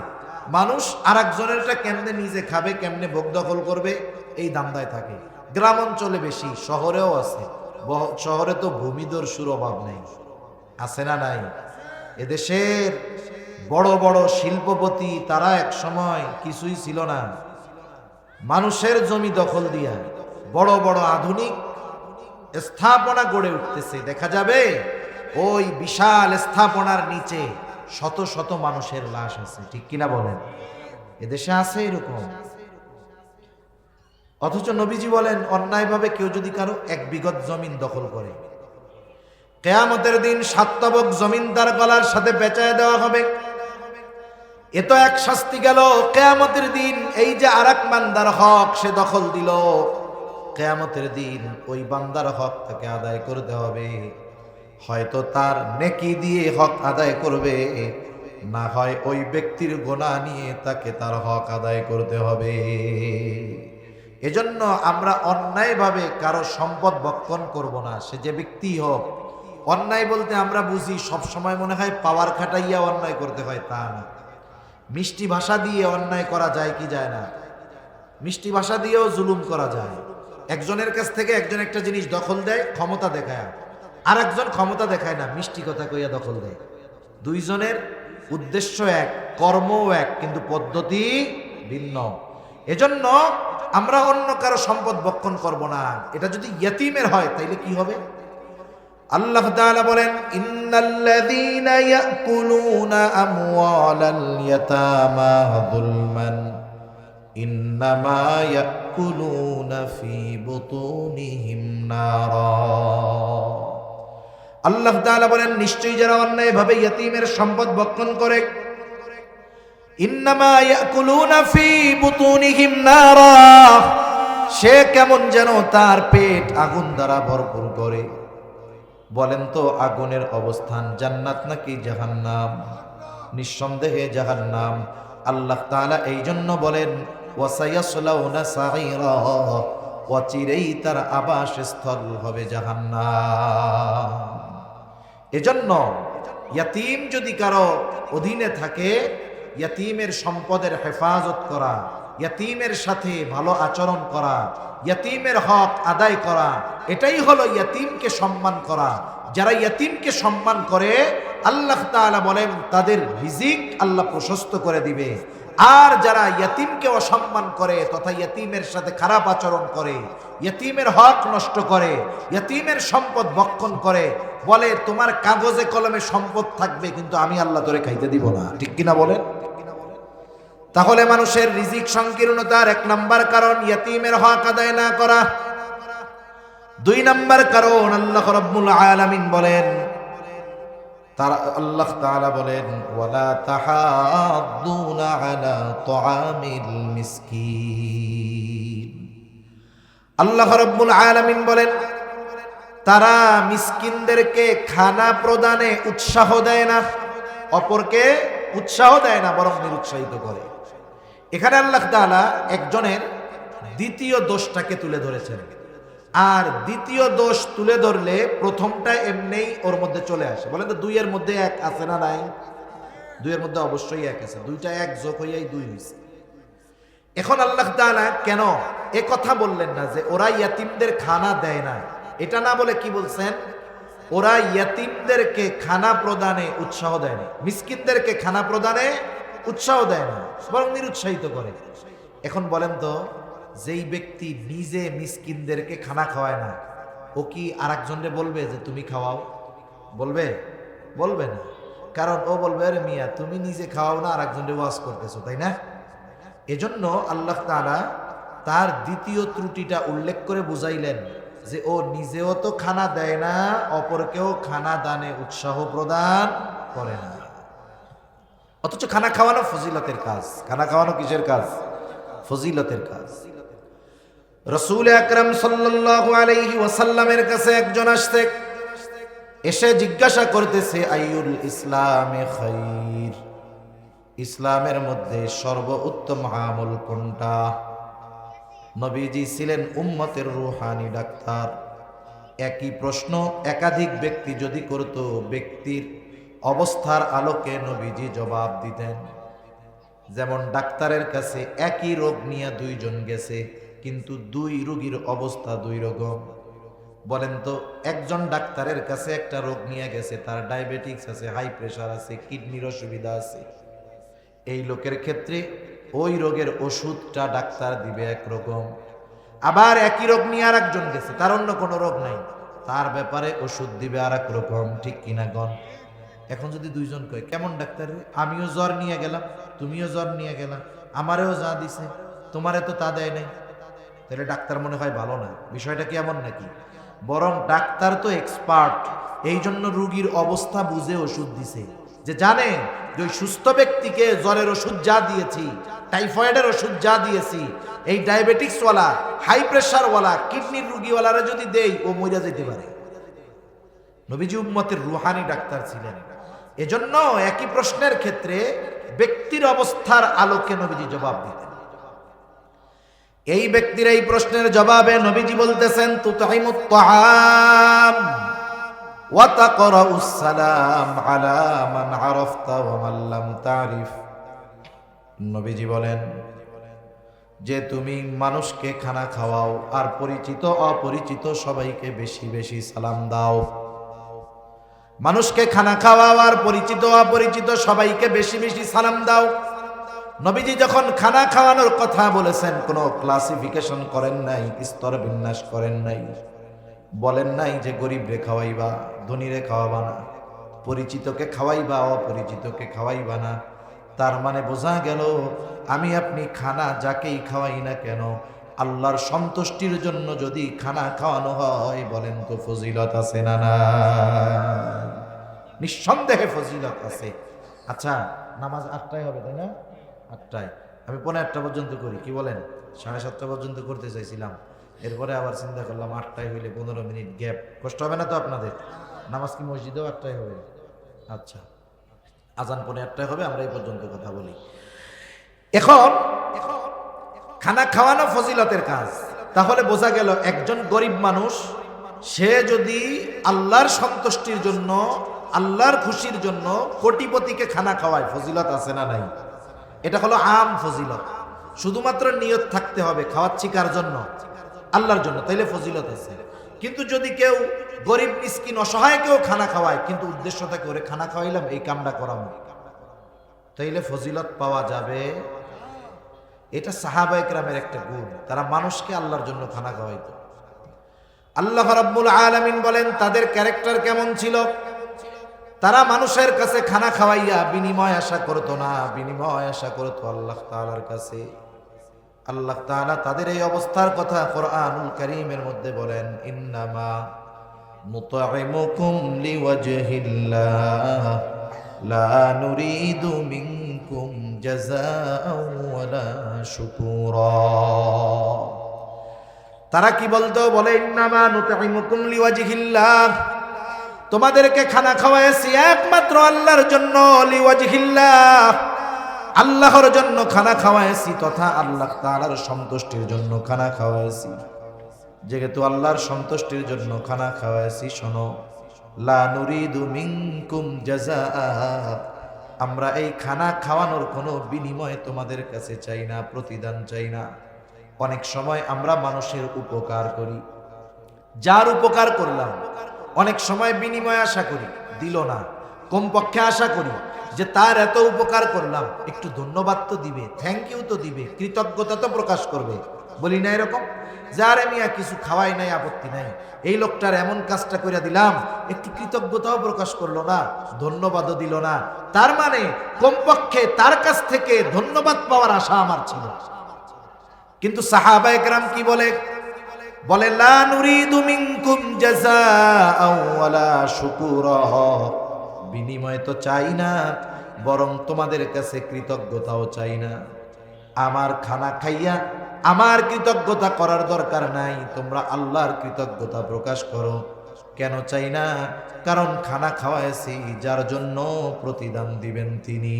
মানুষ আরেকজনেরটা কেমনে নিজে খাবে, কেমনে ভোগ দখল করবে, এই ধান্দায় থাকে। গ্রাম অঞ্চলে বেশি, শহরেও আছে। শহরে তো ভূমিদস্যুর অভাব নেই, আছে না নাই? এদেশের বড় বড় শিল্পপতি তারা এক সময় কিছুই ছিল না, মানুষের জমি দখল দিয়া বড় বড় আধুনিক স্থাপনা গড়ে উঠতেছে। দেখা যাবে ওই বিশাল স্থাপনার নিচে শত শত মানুষের লাশ আছে, ঠিক কিনা বলেন? এদেশে আছে এরকম। অথচ নবীজি বলেন অন্যায়ভাবে কেউ যদি কারো এক বিঘত জমিন দখল করে, কিয়ামতের দিন 7 তবক জমিন তার গলার সাথে বেচায় দেওয়া হবে। এ তো এক শাস্তি গেল। কিয়ামতের দিন এই যে আরেক বান্দার হক সে দখল দিল, কিয়ামতের দিন ওই বান্দার হক তাকে আদায় করতে হবে। হয়তো তার নেকি দিয়ে হক আদায় করবে, না হয় ওই ব্যক্তির গুনাহ নিয়ে তাকে তার হক আদায় করতে হবে। এজন্য আমরা অন্যায়ভাবে কারো সম্পদ ভক্ষণ করব না, সে যে ব্যক্তি হোক। অন্যায় বলতে আমরা বুঝি সব সময় মনে হয় পাওয়ার খাটাইয়া অন্যায় করতে হয়, তা না। মিষ্টি ভাষা দিয়ে অন্যায় করা যায় কি যায় না? মিষ্টি ভাষা দিয়েও জুলুম করা যায়। একজনের কাছ থেকে একজন একটা জিনিস দখল দেয় ক্ষমতা দেখায়, আর একজন ক্ষমতা দেখায় না, মিষ্টি কথা কইয়া দখল দেয়। দুইজনের উদ্দেশ্য এক, কর্মও এক, কিন্তু পদ্ধতি ভিন্ন। এজন্য আমরা অন্য কারো সম্পদ ভক্ষণ করব না। এটা যদি ইয়তীমের হয় তাইলে কি হবে? আল্লাহ তাআলা বলেন ইন্নাল্লাযীনা ইয়াকুলুনা আমওয়ালাল ইয়াতামা যুলমান ইন্নামা ইয়াকুলুনা ফি বুতুনিহিম নারা। আল্লাহ তাআলা বলেন নিশ্চয়ই যারা অন্যায়ভাবে ইয়তীমের সম্পদ ভক্ষণ করে, ইন্নামা ইয়াকুলুনা ফি বুতুনিহিম নারা, সে কেমন যেন তার পেট আগুন দ্বারা ভরপুর করে। বলেন তো আগুনের অবস্থান জান্নাত নাকি জাহান্নাম? নিঃসন্দেহে জাহান্নাম। আল্লাহ তাআলা এই জন্য বলেন ওয়াসায়াসলাউনা সাঈরা, অচিরেই তার আবাসস্থল হবে জাহান্নাম। এজন্য ইয়াতীম যদি কারো অধীনে থাকে, ইয়াতীমের সম্পদের হেফাজত করা, ইয়াতীমের সাথে ভালো আচরণ করা, ইয়াতীমের হক আদায় করা, এটাই হলো ইয়াতীমকে সম্মান করা। যারা ইয়াতীমকে সম্মান করে আল্লাহ তাআলা বলেন তাদের রিজিক আল্লাহ প্রশস্ত করে দিবে। আর যারা ইয়াতীমকে অসম্মান করে তথা ইয়াতীমের সাথে খারাপ আচরণ করে, ইয়াতীমের হক নষ্ট করে, ইয়াতীমের সম্পদ ভক্ষণ করে, বলে তোমার কাগজে কলমে সম্পদ থাকবে কিন্তু আমি আল্লাহ তোরে খাইতে দিব না, ঠিক কিনা বলেন? তাহলে মানুষের রিজিক সংকীর্ণতার 1 নাম্বার কারণ ইয়াতীমের হক আদায় না করা। 2 নাম্বার কারণ আল্লাহ রাব্বুল আলামিন বলেন, আল্লাহ তাআলা বলেন ওয়ালা তাহাদ্দুনা আলা তুআমিল মিসকিন। আল্লাহ রাব্বুল আলামিন বলেন তারা মিসকিনদেরকে খানা প্রদানে উৎসাহ দেয় না, অপরকে উৎসাহ দেয় না, বরং নিরুৎসাহিত করে। এখানে আল্লাহ তাআলা একজনের দ্বিতীয় দোষটাকে তুলে ধরেছেন। আর দ্বিতীয় দোষ তুলে ধরলে প্রথমটা এমনিই ওর মধ্যে চলে আসে। বলেন তো 2 এর মধ্যে 1 আছে না নাই? 2 এর মধ্যে অবশ্যই 1 আছে, 2টা 1 যোগ হইয়াই 2 হইছে। এখন আল্লাহ তাআলা কেন এ কথা বললেন না যে ওরা ইয়াতীমদের খানা দেয় না? এটা না বলে কি বলছেন? ওরা ইয়াতীমদেরকে খানা প্রদানে উৎসাহ দেয় না, মিসকিনদেরকে খানা প্রদানে উৎসাহ দেয় না, বরং নিরুৎসাহিত করে। এখন বলেন তো যেই ব্যক্তি নিজে মিসকিনদেরকে খানা খাওয়ায় না, ও কি আরেকজনকে বলবে যে তুমি খাওয়াও? বলবে? বলবে না। কারণ ও বলবে আরে মিয়া তুমি নিজে খাওয়াও না, আরেকজনকে ওয়াজ করতেছো, তাই না? এজন্য আল্লাহ তাআলা তার দ্বিতীয় ত্রুটিটা উল্লেখ করে বুঝাইলেন যে ও নিজেও তো খানা দেয় না, অপরকেও খানা দানে উৎসাহ প্রদান করে না। অথচ খানা খাওয়ানো ফজিলতের কাজ। খানা খাওয়ানো কিসের কাজ? ফজিলতের কাজ। রাসূল আকরাম সাল্লাল্লাহু আলাইহি ওয়াসাল্লামের কাছে একজন আসছে, এসে জিজ্ঞাসা করতেছে আইয়ুল ইসলামে খায়র, ইসলামের মধ্যে সর্বোত্তম আমল কোনটা? নবীজি ছিলেন উম্মতের রূহানি ডাক্তার। একই প্রশ্ন একাধিক ব্যক্তি যদি করত, ব্যক্তির অবস্থার আলোকে নবীজি জবাব দিতেন। যেমন ডাক্তারের কাছে একই রোগ নিয়ে 2 জন গেছে, কিন্তু 2 রোগীর অবস্থা 2 রকম। বলেন তো, একজন ডাক্তারের কাছে একটা রোগ নিয়ে গেছে, তার ডায়াবেটিক্স আছে, হাই প্রেশার আছে, কিডনির অসুবিধা আছে। এই লোকের ক্ষেত্রে ওই রোগের ওষুধটা ডাক্তার দিবে একরকম, আবার একই রোগ নিয়ে আর একজন গেছে, তার অন্য কোনো রোগ নাই, তার ব্যাপারে ওষুধ দিবে আর এক রকম। ঠিক কিনা গণ? এখন যদি দুইজন কয়, কেমন ডাক্তার রে, আমিও জ্বর নিয়ে গেলাম, তুমিও জ্বর নিয়ে গেলাম, আমারেও যা দিছে তোমারে তো তা দেয় নাই, তাহলে ডাক্তার মনে হয় ভালো না। বিষয়টা কি এমন নাকি? বরং ডাক্তার তো এক্সপার্ট, এই জন্য রুগীর অবস্থা বুঝে ওষুধ দিছে, যে জানে যে ওই সুস্থ ব্যক্তিকে জ্বরের ওষুধ যা দিয়েছি, টাইফয়েডের ওষুধ যা দিয়েছি, এই ডায়াবেটিক্সওয়ালা, হাই প্রেশারওয়ালা, কিডনির রুগীওয়ালারা যদি দেই, ও মরে যেতে পারে। নবীজি উম্মতের রুহানি ডাক্তার ছিলেন। এজন্য একই প্রশ্নের ক্ষেত্রে ব্যক্তির অবস্থার আলোকে নবীজি জবাব দিতেন। এই ব্যক্তির এই প্রশ্নের জবাবে নবীজি বলতেছেন, তুতাইমুত তাআম ওয়া তাকরাউস সালাম আলা মান আরাফতা ওয়া মান লাম তারিফ। নবীজি বলেন যে তুমি মানুষকে খানা খাওয়াও, আর পরিচিত অপরিচিত সবাইকে বেশি বেশি সালাম দাও। মানুষকে খানা খাওয়াও আর পরিচিত অপরিচিত সবাইকে বেশি বেশি সালাম দাও। নবীজি যখন খানা খাওয়ানোর কথা বলেছেন, কোনো ক্লাসিফিকেশন করেন নাই, স্তর বিন্যাস করেন নাই, বলেন নাই যে গরিবরে খাওয়াইবা, ধনীরে খাওয়াবা না, পরিচিতকে খাওয়াইবা, অপরিচিতকে খাওয়াইবা না। তার মানে বোঝা গেল, আমি আপনি খানা যাকেই খাওয়াই না কেন, আল্লাহর সন্তুষ্টির জন্য যদি খানা খাওয়ানো হয়, বলেন তো ফজিলত আছে না? না, নিঃসন্দেহে ফজিলত আছে। আচ্ছা, নামাজ 8টায় হবে তাই না? 8টায়, আমি 8:45 পর্যন্ত করি, কি বলেন? 7:30 পর্যন্ত করতে চাইছিলাম, এরপরে আবার চিন্তা করলাম 8টায় হইলে 15 মিনিট গ্যাপ, কষ্ট হবে না তো আপনাদের? নামাজ কি মসজিদেও 8টায় হবে? আচ্ছা, আজান 8:45 হবে, আমরা এই পর্যন্ত কথা বলি। এখন খানা খাওয়ানো ফজিলতের কাজ, তাহলে বোঝা গেল একজন গরিব মানুষ, সে যদি আল্লাহর সন্তুষ্টির জন্য, আল্লাহর খুশির জন্য কোটিপতিকে খানা খাওয়ায়, ফজিলত আছে না নাই? এটা হলো আম ফজিলত। শুধুমাত্র নিয়ত থাকতে হবে, খাওয়াচ্ছি কার জন্য? আল্লাহর জন্য, তাইলে ফজিলত আছে। কিন্তু যদি কেউ গরিব মিসকিন অসহায় কেউ খানা খাওয়ায়, কিন্তু উদ্দেশ্য থাকে ওরে খানা খাওয়াইলাম, এই কামটা করাবো, তাইলে ফজিলত পাওয়া যাবে। এটা সাহাবায়ে কেরামের একটা গুণ, তারা মানুষকে আল্লাহর জন্য খানা খাওয়াইতো। আল্লাহ রাব্বুল আলামিন বলেন তাদের ক্যারেক্টার কেমন ছিল। তারা মানুষের কাছে খানা খাওয়াইয়া বিনিময় আশা করতো না, বিনিময় আশা করতো আল্লাহ তাআলার কাছে। আল্লাহ তাআলা তাদের এই অবস্থার কথা কোরআনুল কারীমের মধ্যে বলেন, ইন্নামা নুতঈমুকুম লিওয়াজহিল্লাহ লা নুরিদু মিনকুম জাযাআও ওয়ালা শুকুরা। তারা কি বলতো? বলে ইন্নামা নুতঈমুকুম লিওয়াজহিল্লাহ, তোমাদেরকে খানা খাওয়াইছি একমাত্র আল্লাহর জন্য, লিওয়াজহিল্লাহ, আল্লাহর জন্য খানা খাওয়াইছি, তথা আল্লাহ তাআলার সন্তুষ্টির জন্য খানা খাওয়াইছি। যেহেতু আল্লাহর সন্তুষ্টির জন্য খানা খাওয়াইছি, শোনো, লা নুরিদু মিনকুম জাযাআ, আমরা এই খানা খাওয়ানোর কোনো বিনিময় তোমাদের কাছে চাই না, প্রতিদান চাই না। অনেক সময় আমরা মানুষের উপকার করি, যার উপকার করলাম অনেক সময় বিনিময় আশা করি, দিল না, কমপক্ষে আশা করি যে তার এত উপকার করলাম, একটু ধন্যবাদ তো দিবে, থ্যাংক ইউ তো দিবে, কৃতজ্ঞতা তো প্রকাশ করবে। বলি না এরকম? যারে মিয়া কিছু খাওয়াই নাই, আপত্তি নাই, এই লোকটার এমন কাজটা করে দিলাম, একটু কৃতজ্ঞতাও প্রকাশ করলো না, ধন্যবাদও দিল না, তার মানে কমপক্ষে তার কাছ থেকে ধন্যবাদ পাওয়ার আশা আমার ছিল। কিন্তু সাহাবায়ে কেরাম কি বলে? বলে লা নুরিদু মিনকুম জাযাআও ওয়ালা শুকুরা, বিনিময় তো চাই না, বরং তোমাদের কাছে কৃতজ্ঞতাও চাই না। আমার খানা খাইয়া আমার কৃতজ্ঞতা করার দরকার নাই, তোমরা আল্লাহর কৃতজ্ঞতা প্রকাশ করো। কেন চাই না? কারণ খানা খাওয়াইছি যার জন্য প্রতিদান দিবেন তিনি।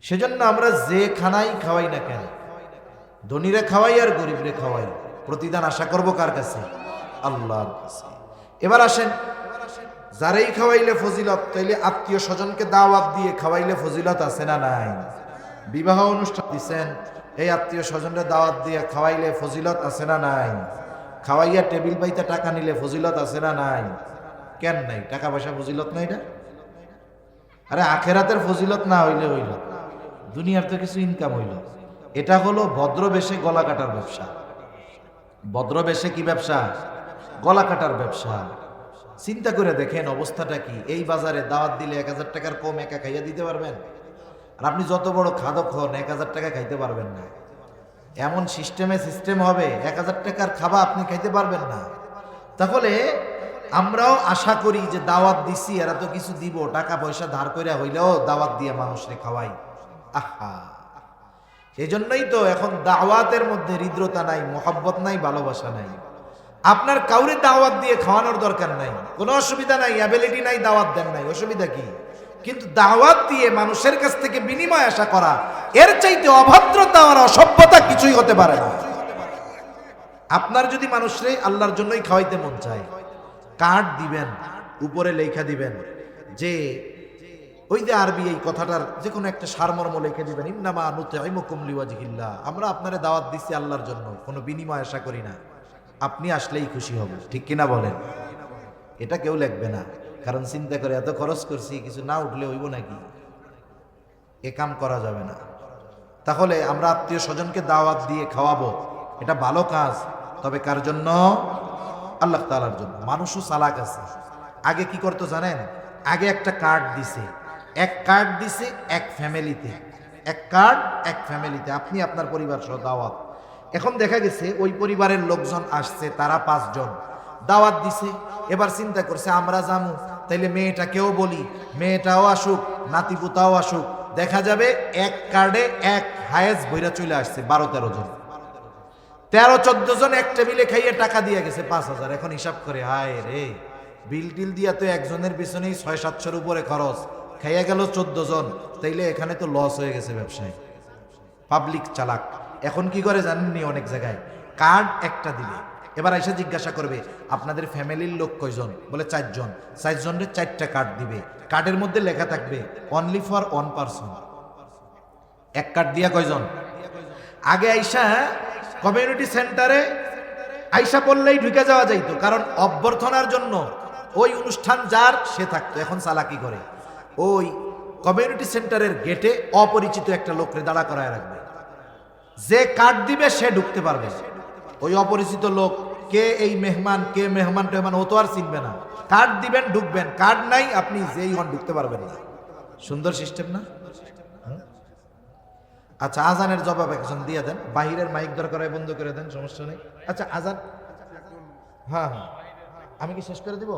সেজন্য আমরা যে খানাই খাওয়াই না কেন, ধনীরে খাওয়াই আর গরিবরে খাওয়াই, প্রতিদান আশা করব কার কাছে? আল্লাহর কাছে। এবার আসেন, যারাই খাওয়াইলে ফজিলত, তাইলে আত্মীয় স্বজনকে দাওয়াত দিয়ে খাওয়াইলে ফজিলত আছে না নাই? বিবাহ অনুষ্ঠান দিচ্ছেন, এই আত্মীয় স্বজনকে দাওয়াত দিয়ে খাওয়াইলে ফজিলত আছে না নাই? খাওয়াইয়া টেবিল পাইতে টাকা নিলে ফজিলত আছে না নাই? কেন নাই? টাকা পয়সা ফজিলত নাই এটা? আরে আখেরাতের ফজিলত না হইলে হইল, দুনিয়ার তো কিছু ইনকাম হইল। এটা হলো ভদ্রবেশে গলা কাটার ব্যবসা। ভদ্রবেশে কি ব্যবসা? গলা কাটার ব্যবসা। চিন্তা করে দেখেন অবস্থাটা কি। এই বাজারে দাওয়াত দিলে 1000 টাকার কম একা খাইয়া দিতে পারবেন? আর আপনি যত বড় খাদক হন 1000 টাকা খাইতে পারবেন না। এমন সিস্টেম হবে 1000 টাকার খাবার আপনি খাইতে পারবেন না। তাহলে আমরাও আশা করি যে দাওয়াত দিছি, এরা তো কিছু দিব, টাকা পয়সা ধার কইরা হইলেও দাওয়াত দিয়ে মানুষরে খাওয়াই। আহা, সেই জন্যই তো এখন দাওয়াতের মধ্যে হৃদ্রতা নাই, মোহাব্বত নাই, ভালোবাসা নাই। আপনার কাউরে দাওয়াত দিয়ে খাওয়ানোর দরকার নাই, কোনো অসুবিধা নাই, অ্যাবিলিটি নাই, দাওয়াত দেন নাই, অসুবিধা কি? কিন্তু দাওয়াত দিয়ে মানুষের কাছ থেকে বিনিময় আশা করা, এর চাইতে অভদ্রতা আর অসভ্যতা কিছুই হতে পারে না। আপনার যদি মানুষরে আল্লাহর জন্যই খাওয়াইতে মন চায়, কার্ড দিবেন, উপরে লেখা দিবেন যে ওই যে আরবি এই কথাটার যে কোনো একটা সারমর্ম লিখে দিবেন, ইন্নামা নুতঈমুকুম লিওয়াজহিল্লাহ, আমরা আপনারে দাওয়াত দিছি আল্লাহর জন্য, কোনো বিনিময় আশা করি না, আপনি আসলেই খুশি হব। ঠিক কিনা বলেন? এটা কেউ লিখবে না, কারণ চিন্তা করে এত খরচ করছি, কিছু না উঠলে হইব নাকি? এ কাম করা যাবে না। তাহলে আমরা আত্মীয় স্বজনকে দাওয়াত দিয়ে খাওয়াবো, এটা ভালো কাজ, তবে কার জন্য? আল্লাহ তাআলার জন্য। মানুষও চালাক আছে। আগে কি করতো জানেন? আগে একটা কার্ড দিছে, এক কার্ড দিছে এক ফ্যামিলিতে, এক কার্ড এক ফ্যামিলিতে, আপনি আপনার পরিবার সহ দাওয়াত। এখন দেখা গেছে ওই পরিবারের লোকজন আসছে, তারা 5 জন দাওয়াত দিছে। এবার চিন্তা করছে আমরা যামু, তাইলে মেয়েটাকেও বলি, মেয়েটাও আসুক, নাতিপুতাও আসুক। দেখা যাবে এক কার্ডে এক হায়েস বইরা চলে আসছে 12-13 জন, 13-14 জন এক টেবিলে খাইয়ে টাকা দিয়ে গেছে 5000। এখন হিসাব করে হায় রে, বিল টিল দিয়া তো একজনের পিছনেই 600-700-র উপরে খরচ, খাইয়া গেল 14 জন, তাইলে এখানে তো লস হয়ে গেছে ব্যবসায়। পাবলিক চালাক। এখন কি করে জানেননি? অনেক জায়গায় কার্ড একটা দিবে, এবার এসে জিজ্ঞাসা করবে আপনাদের ফ্যামিলির লোক কয়জন? বলে 4 জন। 4 জনের 4টা কার্ড দিবে, কার্ডের মধ্যে লেখা থাকবে অনলি ফর 1 পারসন। এক কার্ড দিয়া কয়জন? আগে আইসা কমিউনিটি সেন্টারে আইসা পড়লেই ঢুকে যাওয়া যাইতো, কারণ অভ্যর্থনার জন্য ওই অনুষ্ঠান যার সে থাকতো। এখন চালাকি করে ওই কমিউনিটি সেন্টারের গেটে অপরিচিত একটা লোকরে দাঁড়া করায় রাখবে, যে কার্ড দিবে সে ঢুকতে পারবে। ওই অপরিচিত লোক কে, এই মেহমান কে, মেহমান টেহমান ও তো আর চিনবে না। কার্ড দিবেন, ঢুকবেন, কার্ড নাই আপনি যেই হন ঢুকতে পারবেন না। সুন্দর সিস্টেম না? আচ্ছা, আজানের জবাব একজন দিয়ে দেন, বাহিরের মাইক দরকার হয় বন্ধ করে দেন, সমস্যা নেই। আচ্ছা আজান, হ্যাঁ হ্যাঁ, আমি কি শেষ করে দিব?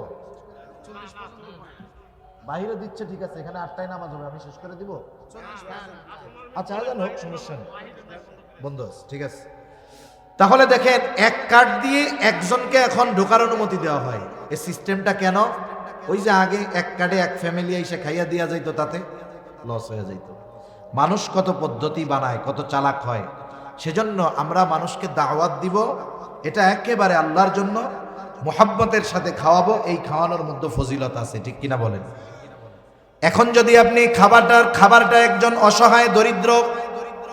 বাহিরে দিচ্ছে, ঠিক আছে, এখানে 8টায় নামাজ হবে, আমি শেষ করে দিব। আচ্ছা আজান হোক, সমস্যা নেই, বন্ধ আছে, ঠিক আছে। তাহলে দেখেন এক কার্ড দিয়ে একজনকে এখন ঢোকার অনুমতি দেওয়া হয়। এই সিস্টেমটা কেন? ওই যে আগে এক কার্ডে এক ফ্যামিলি এসে খাইয়া দিয়া যাইতো, তাতে লস হয়ে যাইত। মানুষ কত পদ্ধতি বানায়, কত চালাক হয়। সেজন্য আমরা মানুষকে দাওয়াত দিব, এটা একেবারে আল্লাহর জন্য মোহাব্বতের সাথে খাওয়াবো। এই খাওয়ানোর মধ্যে ফজিলত আছে, ঠিক কিনা বলেন? এখন যদি আপনি খাবারটা একজন অসহায় দরিদ্র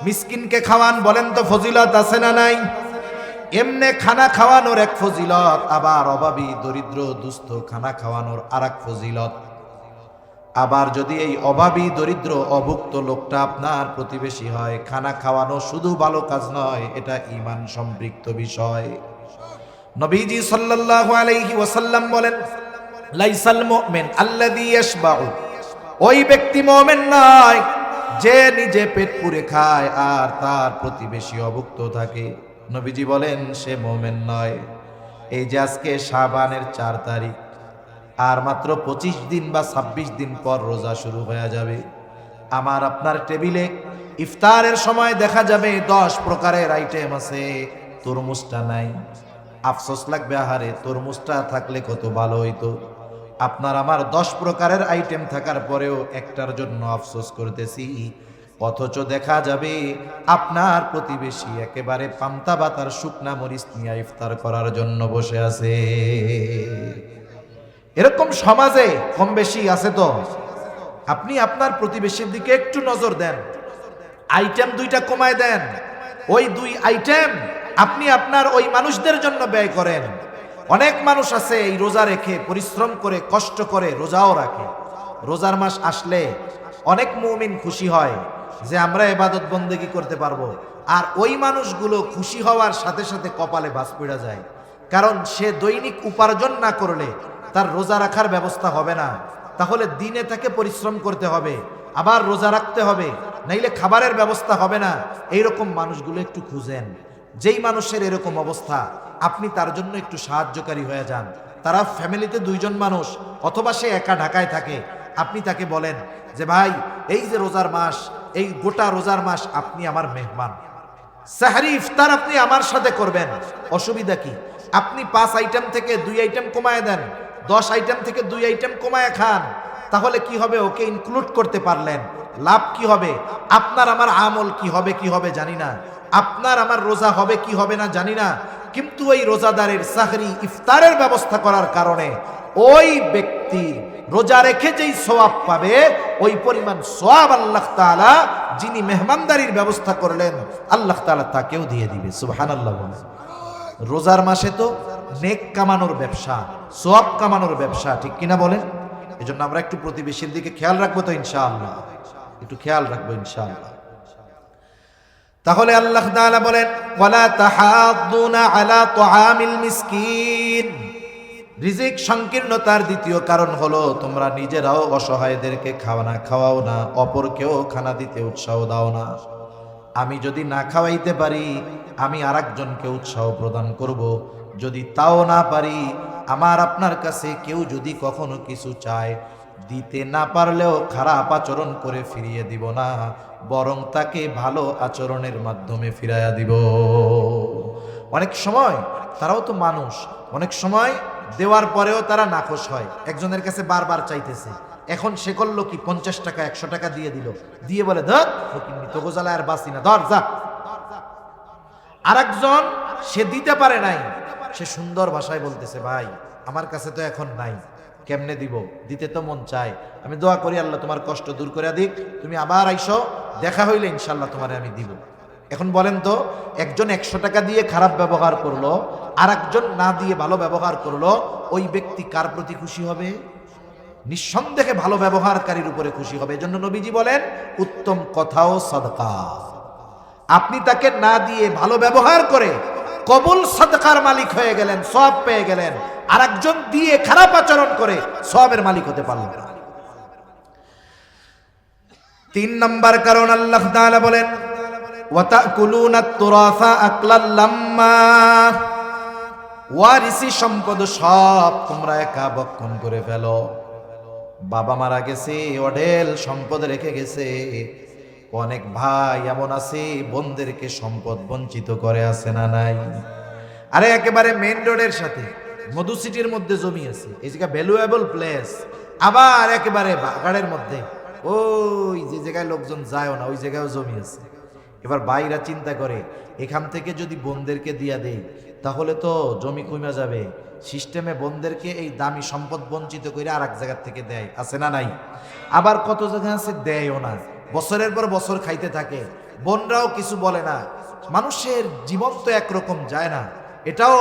মিসকিনকে খাওয়ান, বলেন তো ফজিলত আছে না নাই? এমনে খানা খাওয়ানোর এক ফজিলত, আবার অভাবী দরিদ্র দুস্থ খানা খাওয়ানোর আর এক ফজিলত। আবার যদি এই অভাবী দরিদ্র অভুক্ত লোকটা আপনার প্রতিবেশী হয়, খানা খাওয়ানো শুধু ভালো কাজ নয়, এটা ঈমান সম্পৃক্ত বিষয়। নবীজি সাল্লাল্লাহু আলাইহি ওয়াসাল্লাম বলেন, লাইসাল মুমিন আল্লাযী ইয়াশবাউ, ওই ব্যক্তি মুমিন নয় যে নিজে পেট পুরে খায় আর তার প্রতিবেশী অভুক্ত থাকে। নবীজি বলেন সে মুমিন নয়। এই যে আজকে শাবানের 4 তারিখ, আর মাত্র 25 দিন বা 26 দিন পর রোজা শুরু হয়ে যাবে। আমার আপনার টেবিলে ইফতারের সময় দেখা যাবে 10 প্রকারের আইটেম আছে, তরমুজটা নাই। আফসোস লাগবে, আহারে তরমুজটা থাকলে কত ভালো হইতো। আপনার আমার 10 প্রকারের আইটেম থাকার পরেও একটার জন্য আফসোস করতেছি, অথচ দেখা যাবে আপনার প্রতিবেশী একেবারে পান্তা ভাত আর শুকনা মরিচ নিয়ে ইফতার করার জন্য বসে আছে। এরকম সমাজে কম বেশি আছে তো। আপনি আপনার প্রতিবেশীর দিকে একটু নজর দেন, আইটেম 2টা কমায় দেন, ওই 2 আইটেম আপনি আপনার ওই মানুষদের জন্য ব্যয় করেন। অনেক মানুষ আছে এই রোজা রেখে পরিশ্রম করে কষ্ট করে রোজাও রাখে, রোজার মাস আসলে অনেক মুমিন খুশি হয় যে আমরা ইবাদত বন্দেগী করতে পারবো, আর ওই মানুষগুলো খুশি হওয়ার সাথে সাথে কপালে বাজ পড়ে যায়, কারণ সে দৈনিক উপার্জন না করলে তার রোজা রাখার ব্যবস্থা হবে না। তাহলে দিনে তাকে পরিশ্রম করতে হবে, আবার রোজা রাখতে হবে, নাইলে খাবারের ব্যবস্থা হবে না। এইরকম মানুষগুলো একটু খুঁজেন, যেই মানুষের এরকম অবস্থা আপনি তার জন্য একটু সাহায্যকারী হয়ে যান। তারা ফ্যামিলিতে 2 জন মানুষ, অথবা সে একা ঢাকায় থাকে, আপনি তাকে বলেন যে ভাই এই যে রোজার মাস, এই গোটা রোজার মাস আপনি আমার মেহমান, সাহরি ইফতার আপনি আমার সাথে করবেন, অসুবিধা কি? আপনি 5 আইটেম থেকে 2 আইটেম কমায় দেন, 10 আইটেম থেকে 2 আইটেম কমায় খান, তাহলে কি হবে? ওকে ইনক্লুড করতে পারলেন, লাভ কি হবে? আপনার আমার আমল কি হবে জানি না, আপনার আমার রোজা হবে কি হবে না জানি না, কিন্তু ওই রোজাদারের সাহরি ইফতারের ব্যবস্থা করার কারণে ওই ব্যক্তির রোজা রেখে যেই সওয়াব পাবে, ওই পরিমাণ সওয়াব আল্লাহ তাআলা যিনি মেহমানদারির ব্যবস্থা করলেন আল্লাহ তাআলা তাকেও দিয়ে দিবে। সুবহানাল্লাহ। রোজার মাসে তো নেক কামানোর ব্যবসা, সওয়াব কামানোর ব্যবসা, ঠিক কিনা বলেন? এজন্য আমরা একটু প্রতিবেশীর দিকে খেয়াল রাখবো তো ইনশাআল্লাহ, একটু খেয়াল রাখবো ইনশাআল্লাহ। তাহলে আল্লাহ তাআলা বলেন ওয়ালা তাহাদ্দুনা আলা তুআমিল মিসকিন। রিজিক সংকীর্ণতার দ্বিতীয় কারণ হলো তোমরা নিজেরাও অসহায়দেরকে খাওয়ানা খাওয়াও না, অপরকেও খানা দিতে উৎসাহ দাও না। আমি যদি না খাওয়াইতে পারি আমি আরেকজনকে উৎসাহ প্রদান করব, যদি তাও না পারি আমার আপনার কাছে কেউ যদি কখনো কিছু চায়, দিতে না পারলেও খারাপ আচরণ করে ফিরিয়ে দিব না, বরং তাকে ভালো আচরণের মাধ্যমে ফিরাইয়া দিব। অনেক সময় তারাও তো মানুষ, অনেক সময় দেওয়ার পরেও তারা নাখোশ হয়, একজনের কাছে বারবার চাইতেছে, এখন সে করলো কি 50 টাকা 100 টাকা দিয়ে দিল, দিয়ে বলে ধর ফকিন্নি তো গোজালা আর বাঁচি না, ধর যা। আরেকজন সে দিতে পারে নাই, সে সুন্দর ভাষায় বলতেছে ভাই আমার কাছে তো এখন নাই, কেমনে দিব, দিতে তো মন চায়, আমি দোয়া করি আল্লাহ তোমার কষ্ট দূর করে দিক, তুমি আবার আইসো, দেখা হইলে ইনশাল্লাহ তোমারে আমি দিব। এখন বলেন তো, একজন 100 টাকা দিয়ে খারাপ ব্যবহার করলো, আর একজন না দিয়ে ভালো ব্যবহার করলো, ওই ব্যক্তি কার প্রতি খুশি হবে? নিঃসন্দেহে ভালো ব্যবহারকারীর উপরে খুশি হবে। এজন্য নবীজি বলেন উত্তম কথাও সাদকা। আপনি তাকে না দিয়ে ভালো ব্যবহার করে কবুল সাদকার মালিক হয়ে গেলেন, সওয়াব পেয়ে গেলেন, আর একজন দিয়ে খারাপ আচরণ করে সওয়াবের মালিক হতে পারলেন না। 3 নম্বর কারণ আল্লাহ তাআলা বলেন ওয়াতাকুলুনা তুরাসা আকলাল লাম্মা। ওয়ারিসি সম্পদ সব তোমরা একা ভক্ষণ করে ফেলো। বাবা মারা গেছে, অঢেল সম্পদ রেখে গেছে, অনেক ভাই এমন আছে বোনদেরকে সম্পদ বঞ্চিত করে, আছে না নাই? আরে একেবারে মেইন রোডের সাথে মধু সিটির মধ্যে জমি আছে, এই জায়গা ভ্যালুয়েবল প্লেস, আবার একেবারে বাগাড়ের মধ্যে ওই যে জায়গায় লোকজন যায়ও না ওই জায়গায়ও জমি আছে। এবার ভাইরা চিন্তা করে এখান থেকে যদি বোনদেরকে দিয়া দেই তাহলে তো জমি কমে যাবে, সিস্টেমে বোনদেরকে এই দামি সম্পদ বঞ্চিত করে আর এক জায়গা থেকে দেয়, আছে না নাই? আবার কত জায়গা আছে দেয়ও না, বছরের পর বছর খাইতে থাকে, বোনরাও কিছু বলে না। মানুষের জীবন তো একরকম যায় না, এটাও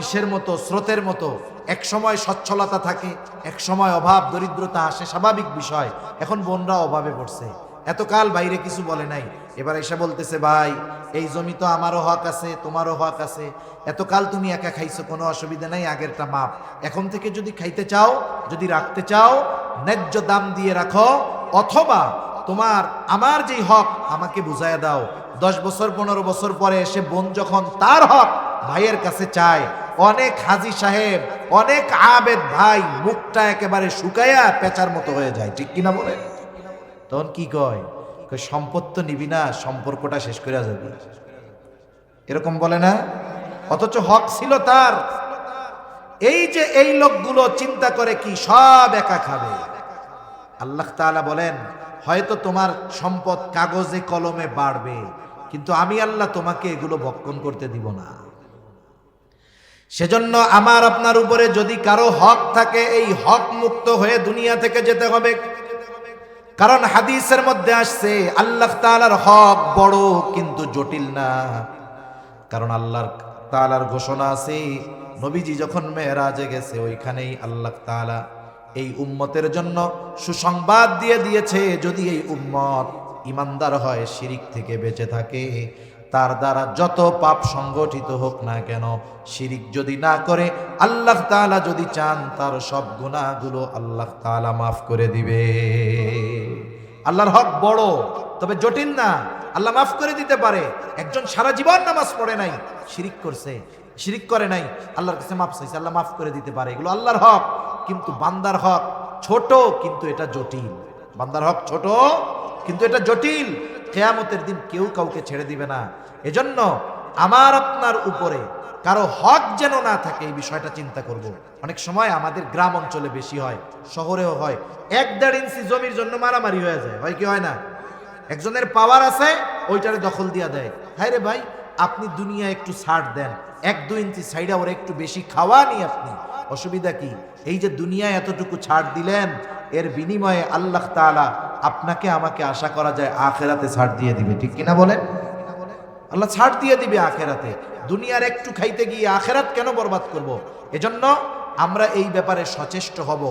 ইসের মতো, স্রোতের মতো, এক সময় সচ্ছলতা থাকে, এক সময় অভাব দরিদ্রতা আসে, স্বাভাবিক বিষয়। এখন বোনরা অভাবে পড়ছে, এতকাল বাইরে কিছু বলে নাই, এবার এসে বলতেছে ভাই এই জমি তো আমারও হক আছে তোমারও হক আছে, এতকাল তুমি একা খাইছো কোনো অসুবিধা নাই, আগেরটা মাপ, এখন থেকে যদি খাইতে চাও, যদি রাখতে চাও ন্যায্য দাম দিয়ে রাখো, অথবা তোমার আমার যেই হক আমাকে বুঝাইয়া দাও। 10 বছর 15 বছর পরে এসে বোন যখন তার হক ভাইয়ের কাছে চায়, অনেক হাজি সাহেব অনেক আবেদ ভাই মুখটা একেবারে শুকায়া পেঁচার মতো হয়ে যায়, ঠিক কিনা বলেন? তখন কি কয়, সম্পদ তো নিবি না, সম্পর্কটা শেষ করে যাবি, এরকম বলে না? অথচ হক ছিল তার। এই যে এই লোকগুলো চিন্তা করে কি সব একা খাবে। আল্লাহ তাআলা বলেন হয়তো তোমার সম্পদ কাগজে কলমে বাড়বে, কিন্তু আমি আল্লাহ তোমাকে এগুলো ভক্ষণ করতে দিব না। সেজন্য আমার আপনার উপরে যদি কারো হক থাকে, এই হক মুক্ত হয়ে দুনিয়া থেকে যেতে হবে। কারণ হাদিসের মধ্যে আসছে আল্লাহ তাআলার হক বড় কিন্তু জটিল না। কারণ আল্লাহর তাআলার ঘোষণা আছে, নবীজি যখন মেরাজে গেছে ওইখানেই আল্লাহ তাআলা এই উম্মতের জন্য সুসংবাদ দিয়ে দিয়েছে, যদি এই উম্মত ইমানদার হয়, শিরিক থেকে বেঁচে থাকে, তার দ্বারা যত পাপ সংগঠিত হোক না কেন, শিরিক যদি না করে, আল্লাহ তাআলা যদি চান তার সব গুনাহগুলো আল্লাহ তাআলা মাফ করে দিবে। আল্লাহর হক বড়, তবে জটিল না। আল্লাহ মাফ করে দিতে পারে। একজন সারা জীবন নামাজ পড়ে নাই, শিরিক করছে, শিরিক করে নাই, আল্লাহর কাছে মাফ চাইছে, আল্লাহ মাফ করে দিতে পারে। এগুলো আল্লাহর হক। কিন্তু বান্দার হক ছোট, কিন্তু এটা জটিল। বান্দার হক ছোট, কিন্তু এটা জটিল। কিয়ামতের দিন কেউ কাউকে ছেড়ে দিবে না। এজন্য আমার আপনার উপরে কারো হক যেন না থাকে, এই বিষয়টা চিন্তা করব। অনেক সময় আমাদের গ্রাম অঞ্চলে বেশি হয়, শহরেও হয়, 1-1.5 ইঞ্চি জমির জন্য মারামারি হয়ে যায়, হয় কি হয় না? একজনের পাওয়ার আছে, ওইটারে দখল দিয়া দেয়। হায় রে ভাই, আপনি দুনিয়া একটু ছাড় দেন, 1-2 ইঞ্চি সাইডে ওরা একটু বেশি খাওয়া নি, আপনি অসুবিধা কি? এই যে দুনিয়ায় এতটুকু ছাড় দিলেন, এর বিনিময়ে আল্লাহ তাআলা আপনাকে আমাকে আশা করা যায় আখেরাতে ছাড় দিয়ে দিবে। ঠিক কিনা বলেন? আল্লাহ ছাড় দিয়ে দিবে আখেরাতে। দুনিয়ার একটু খাইতে গিয়ে আখেরাত কেন বরবাদ করব? এজন্য আমরা এই ব্যাপারে সচেষ্ট হব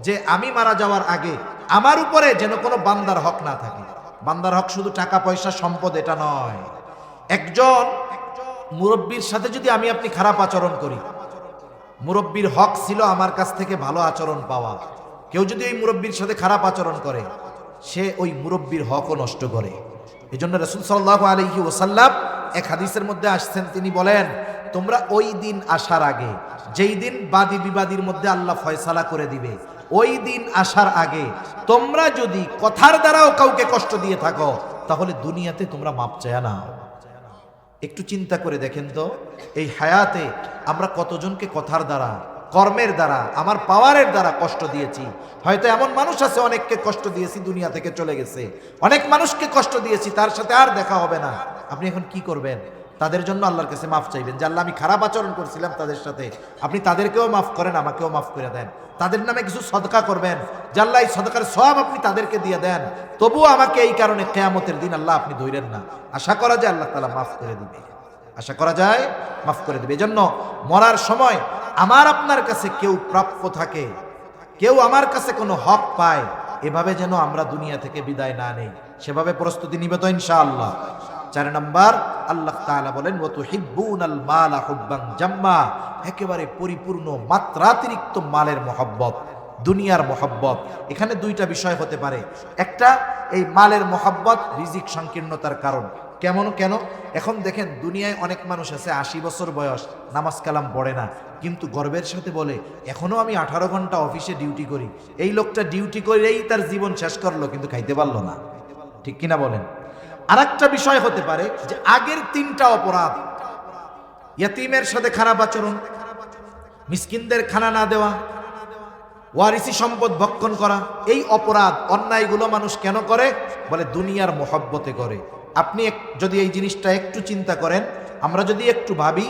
যে আমি মারা যাওয়ার আগে আমার উপরে যেন কোনো বান্দার হক না থাকে। বান্দার হক শুধু টাকা পয়সা সম্পদ এটা নয়। একজন মুরব্বীর সাথে যদি আমি আপনি খারাপ আচরণ করি, মুরব্বীর হক ছিল আমার কাছ থেকে ভালো আচরণ পাওয়া। কেউ যদি ওই মুরব্বীর সাথে খারাপ আচরণ করে, সে ওই মুরব্বীর হকও নষ্ট করে। এই জন্য রাসূল সাল্লাল্লাহু আলাইহি ওয়াসাল্লাম এক হাদিসের মধ্যে আসছেন, তিনি বলেন, তোমরা ওই দিন আসার আগে, যেই দিন বাদী বিবাদীর মধ্যে আল্লাহ ফয়সালা করে দিবে, ওই দিন আসার আগে তোমরা যদি কথার দ্বারাও কাউকে কষ্ট দিয়ে থাকো, তাহলে দুনিয়াতে তোমরা মাপ চায়া নাও। একটু চিন্তা করে দেখেন তো, এই হায়াতে আমরা কতজনকে কথার দ্বারা, কর্মের দ্বারা, আমার পাওয়ারের দ্বারা কষ্ট দিয়েছি। হয়তো এমন মানুষ আছে, অনেককে কষ্ট দিয়েছি, দুনিয়া থেকে চলে গেছে। অনেক মানুষকে কষ্ট দিয়েছি, তার সাথে আর দেখা হবে না। আপনি এখন কি করবেন? তাদের জন্য আল্লাহর কাছে মাফ চাইবেন যে আল্লাহ, আমি খারাপ আচরণ করছিলাম তাদের সাথে, আপনি তাদেরকেও মাফ করেন, আমাকেও মাফ করে দেন। তাদের নামে কিছু সদকা করবেন যে আল্লাহ, এই সদকার সওয়াব আপনি তাদেরকে দিয়ে দেন, তবুও আমাকে এই কারণে কিয়ামতের দিন আল্লাহ আপনি ধইরেন না। আশা করা যায় আল্লাহ তাআলা মাফ করে দিবে, আশা করা যায় মাফ করে দিবে। এজন্য মরার সময় আমার আপনার কাছে কেউ প্রাপ্য থাকে, কেউ আমার কাছে কোনো হক পায়, এভাবে যেন আমরা দুনিয়া থেকে বিদায় না নেই। সেভাবে প্রস্তুতি নিবে তো ইনশাআল্লাহ। 4 নাম্বার, আল্লাহ তাআলা বলেন, ওয়া তুহিব্বুনাল মালা হুব্বান জাম্মা, একেবারে পরিপূর্ণ মাত্রাতিরিক্ত মালের মহব্বত, দুনিয়ার মহব্বত। এখানে দুইটা বিষয় হতে পারে। একটা, এই মালের মহব্বত রিজিক সংকীর্ণতার কারণ। কেন? এখন দেখেন, দুনিয়ায় অনেক মানুষ আছে 80 বছর বয়স, নামাজ কালাম পড়ে না, কিন্তু গর্বের সাথে বলে, এখনো আমি 18 ঘন্টা অফিসে ডিউটি করি। এই লোকটা ডিউটি করেই তার জীবন শেষ করলো, কিন্তু খাইতে পারলো না। ঠিক কিনা বলেন? আরেকটা বিষয় হতে পারে যে আগের 3টা অপরাধ, ইয়াতীমের সাথে খারাপ আচরণ, মিসকিনদের খানা না দেওয়া, ওয়ারিসি সম্পদ ভক্ষণ করা, এই অপরাধ অন্যায়গুলো মানুষ কেন করে? বলে দুনিয়ার মহব্বতে করে। আপনি যদি এই জিনিসটা একটু চিন্তা করেন, আমরা যদি একটু ভাবি,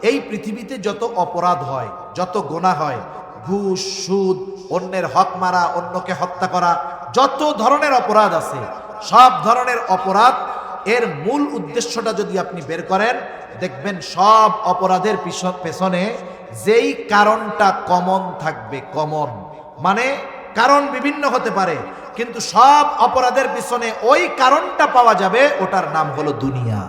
এই পৃথিবীতে যত অপরাধ হয়, যত গুনাহ হয়, ঘুষ, সুদ, অন্যের হক মারা, অন্যকে হত্যা করা, যত ধরনের অপরাধ আছে, সব ধরনের অপরাধ এর মূল উদ্দেশ্যটা যদি আপনি বের করেন, দেখবেন সব অপরাধের পেছনে যেই কারণটা কমন থাকবে, কমন মানে কারণ বিভিন্ন হতে পারে, কিন্তু সব অপরাধের পিছনে ওই কারণটা পাওয়া যাবে, ওটার নাম হলো দুনিয়া।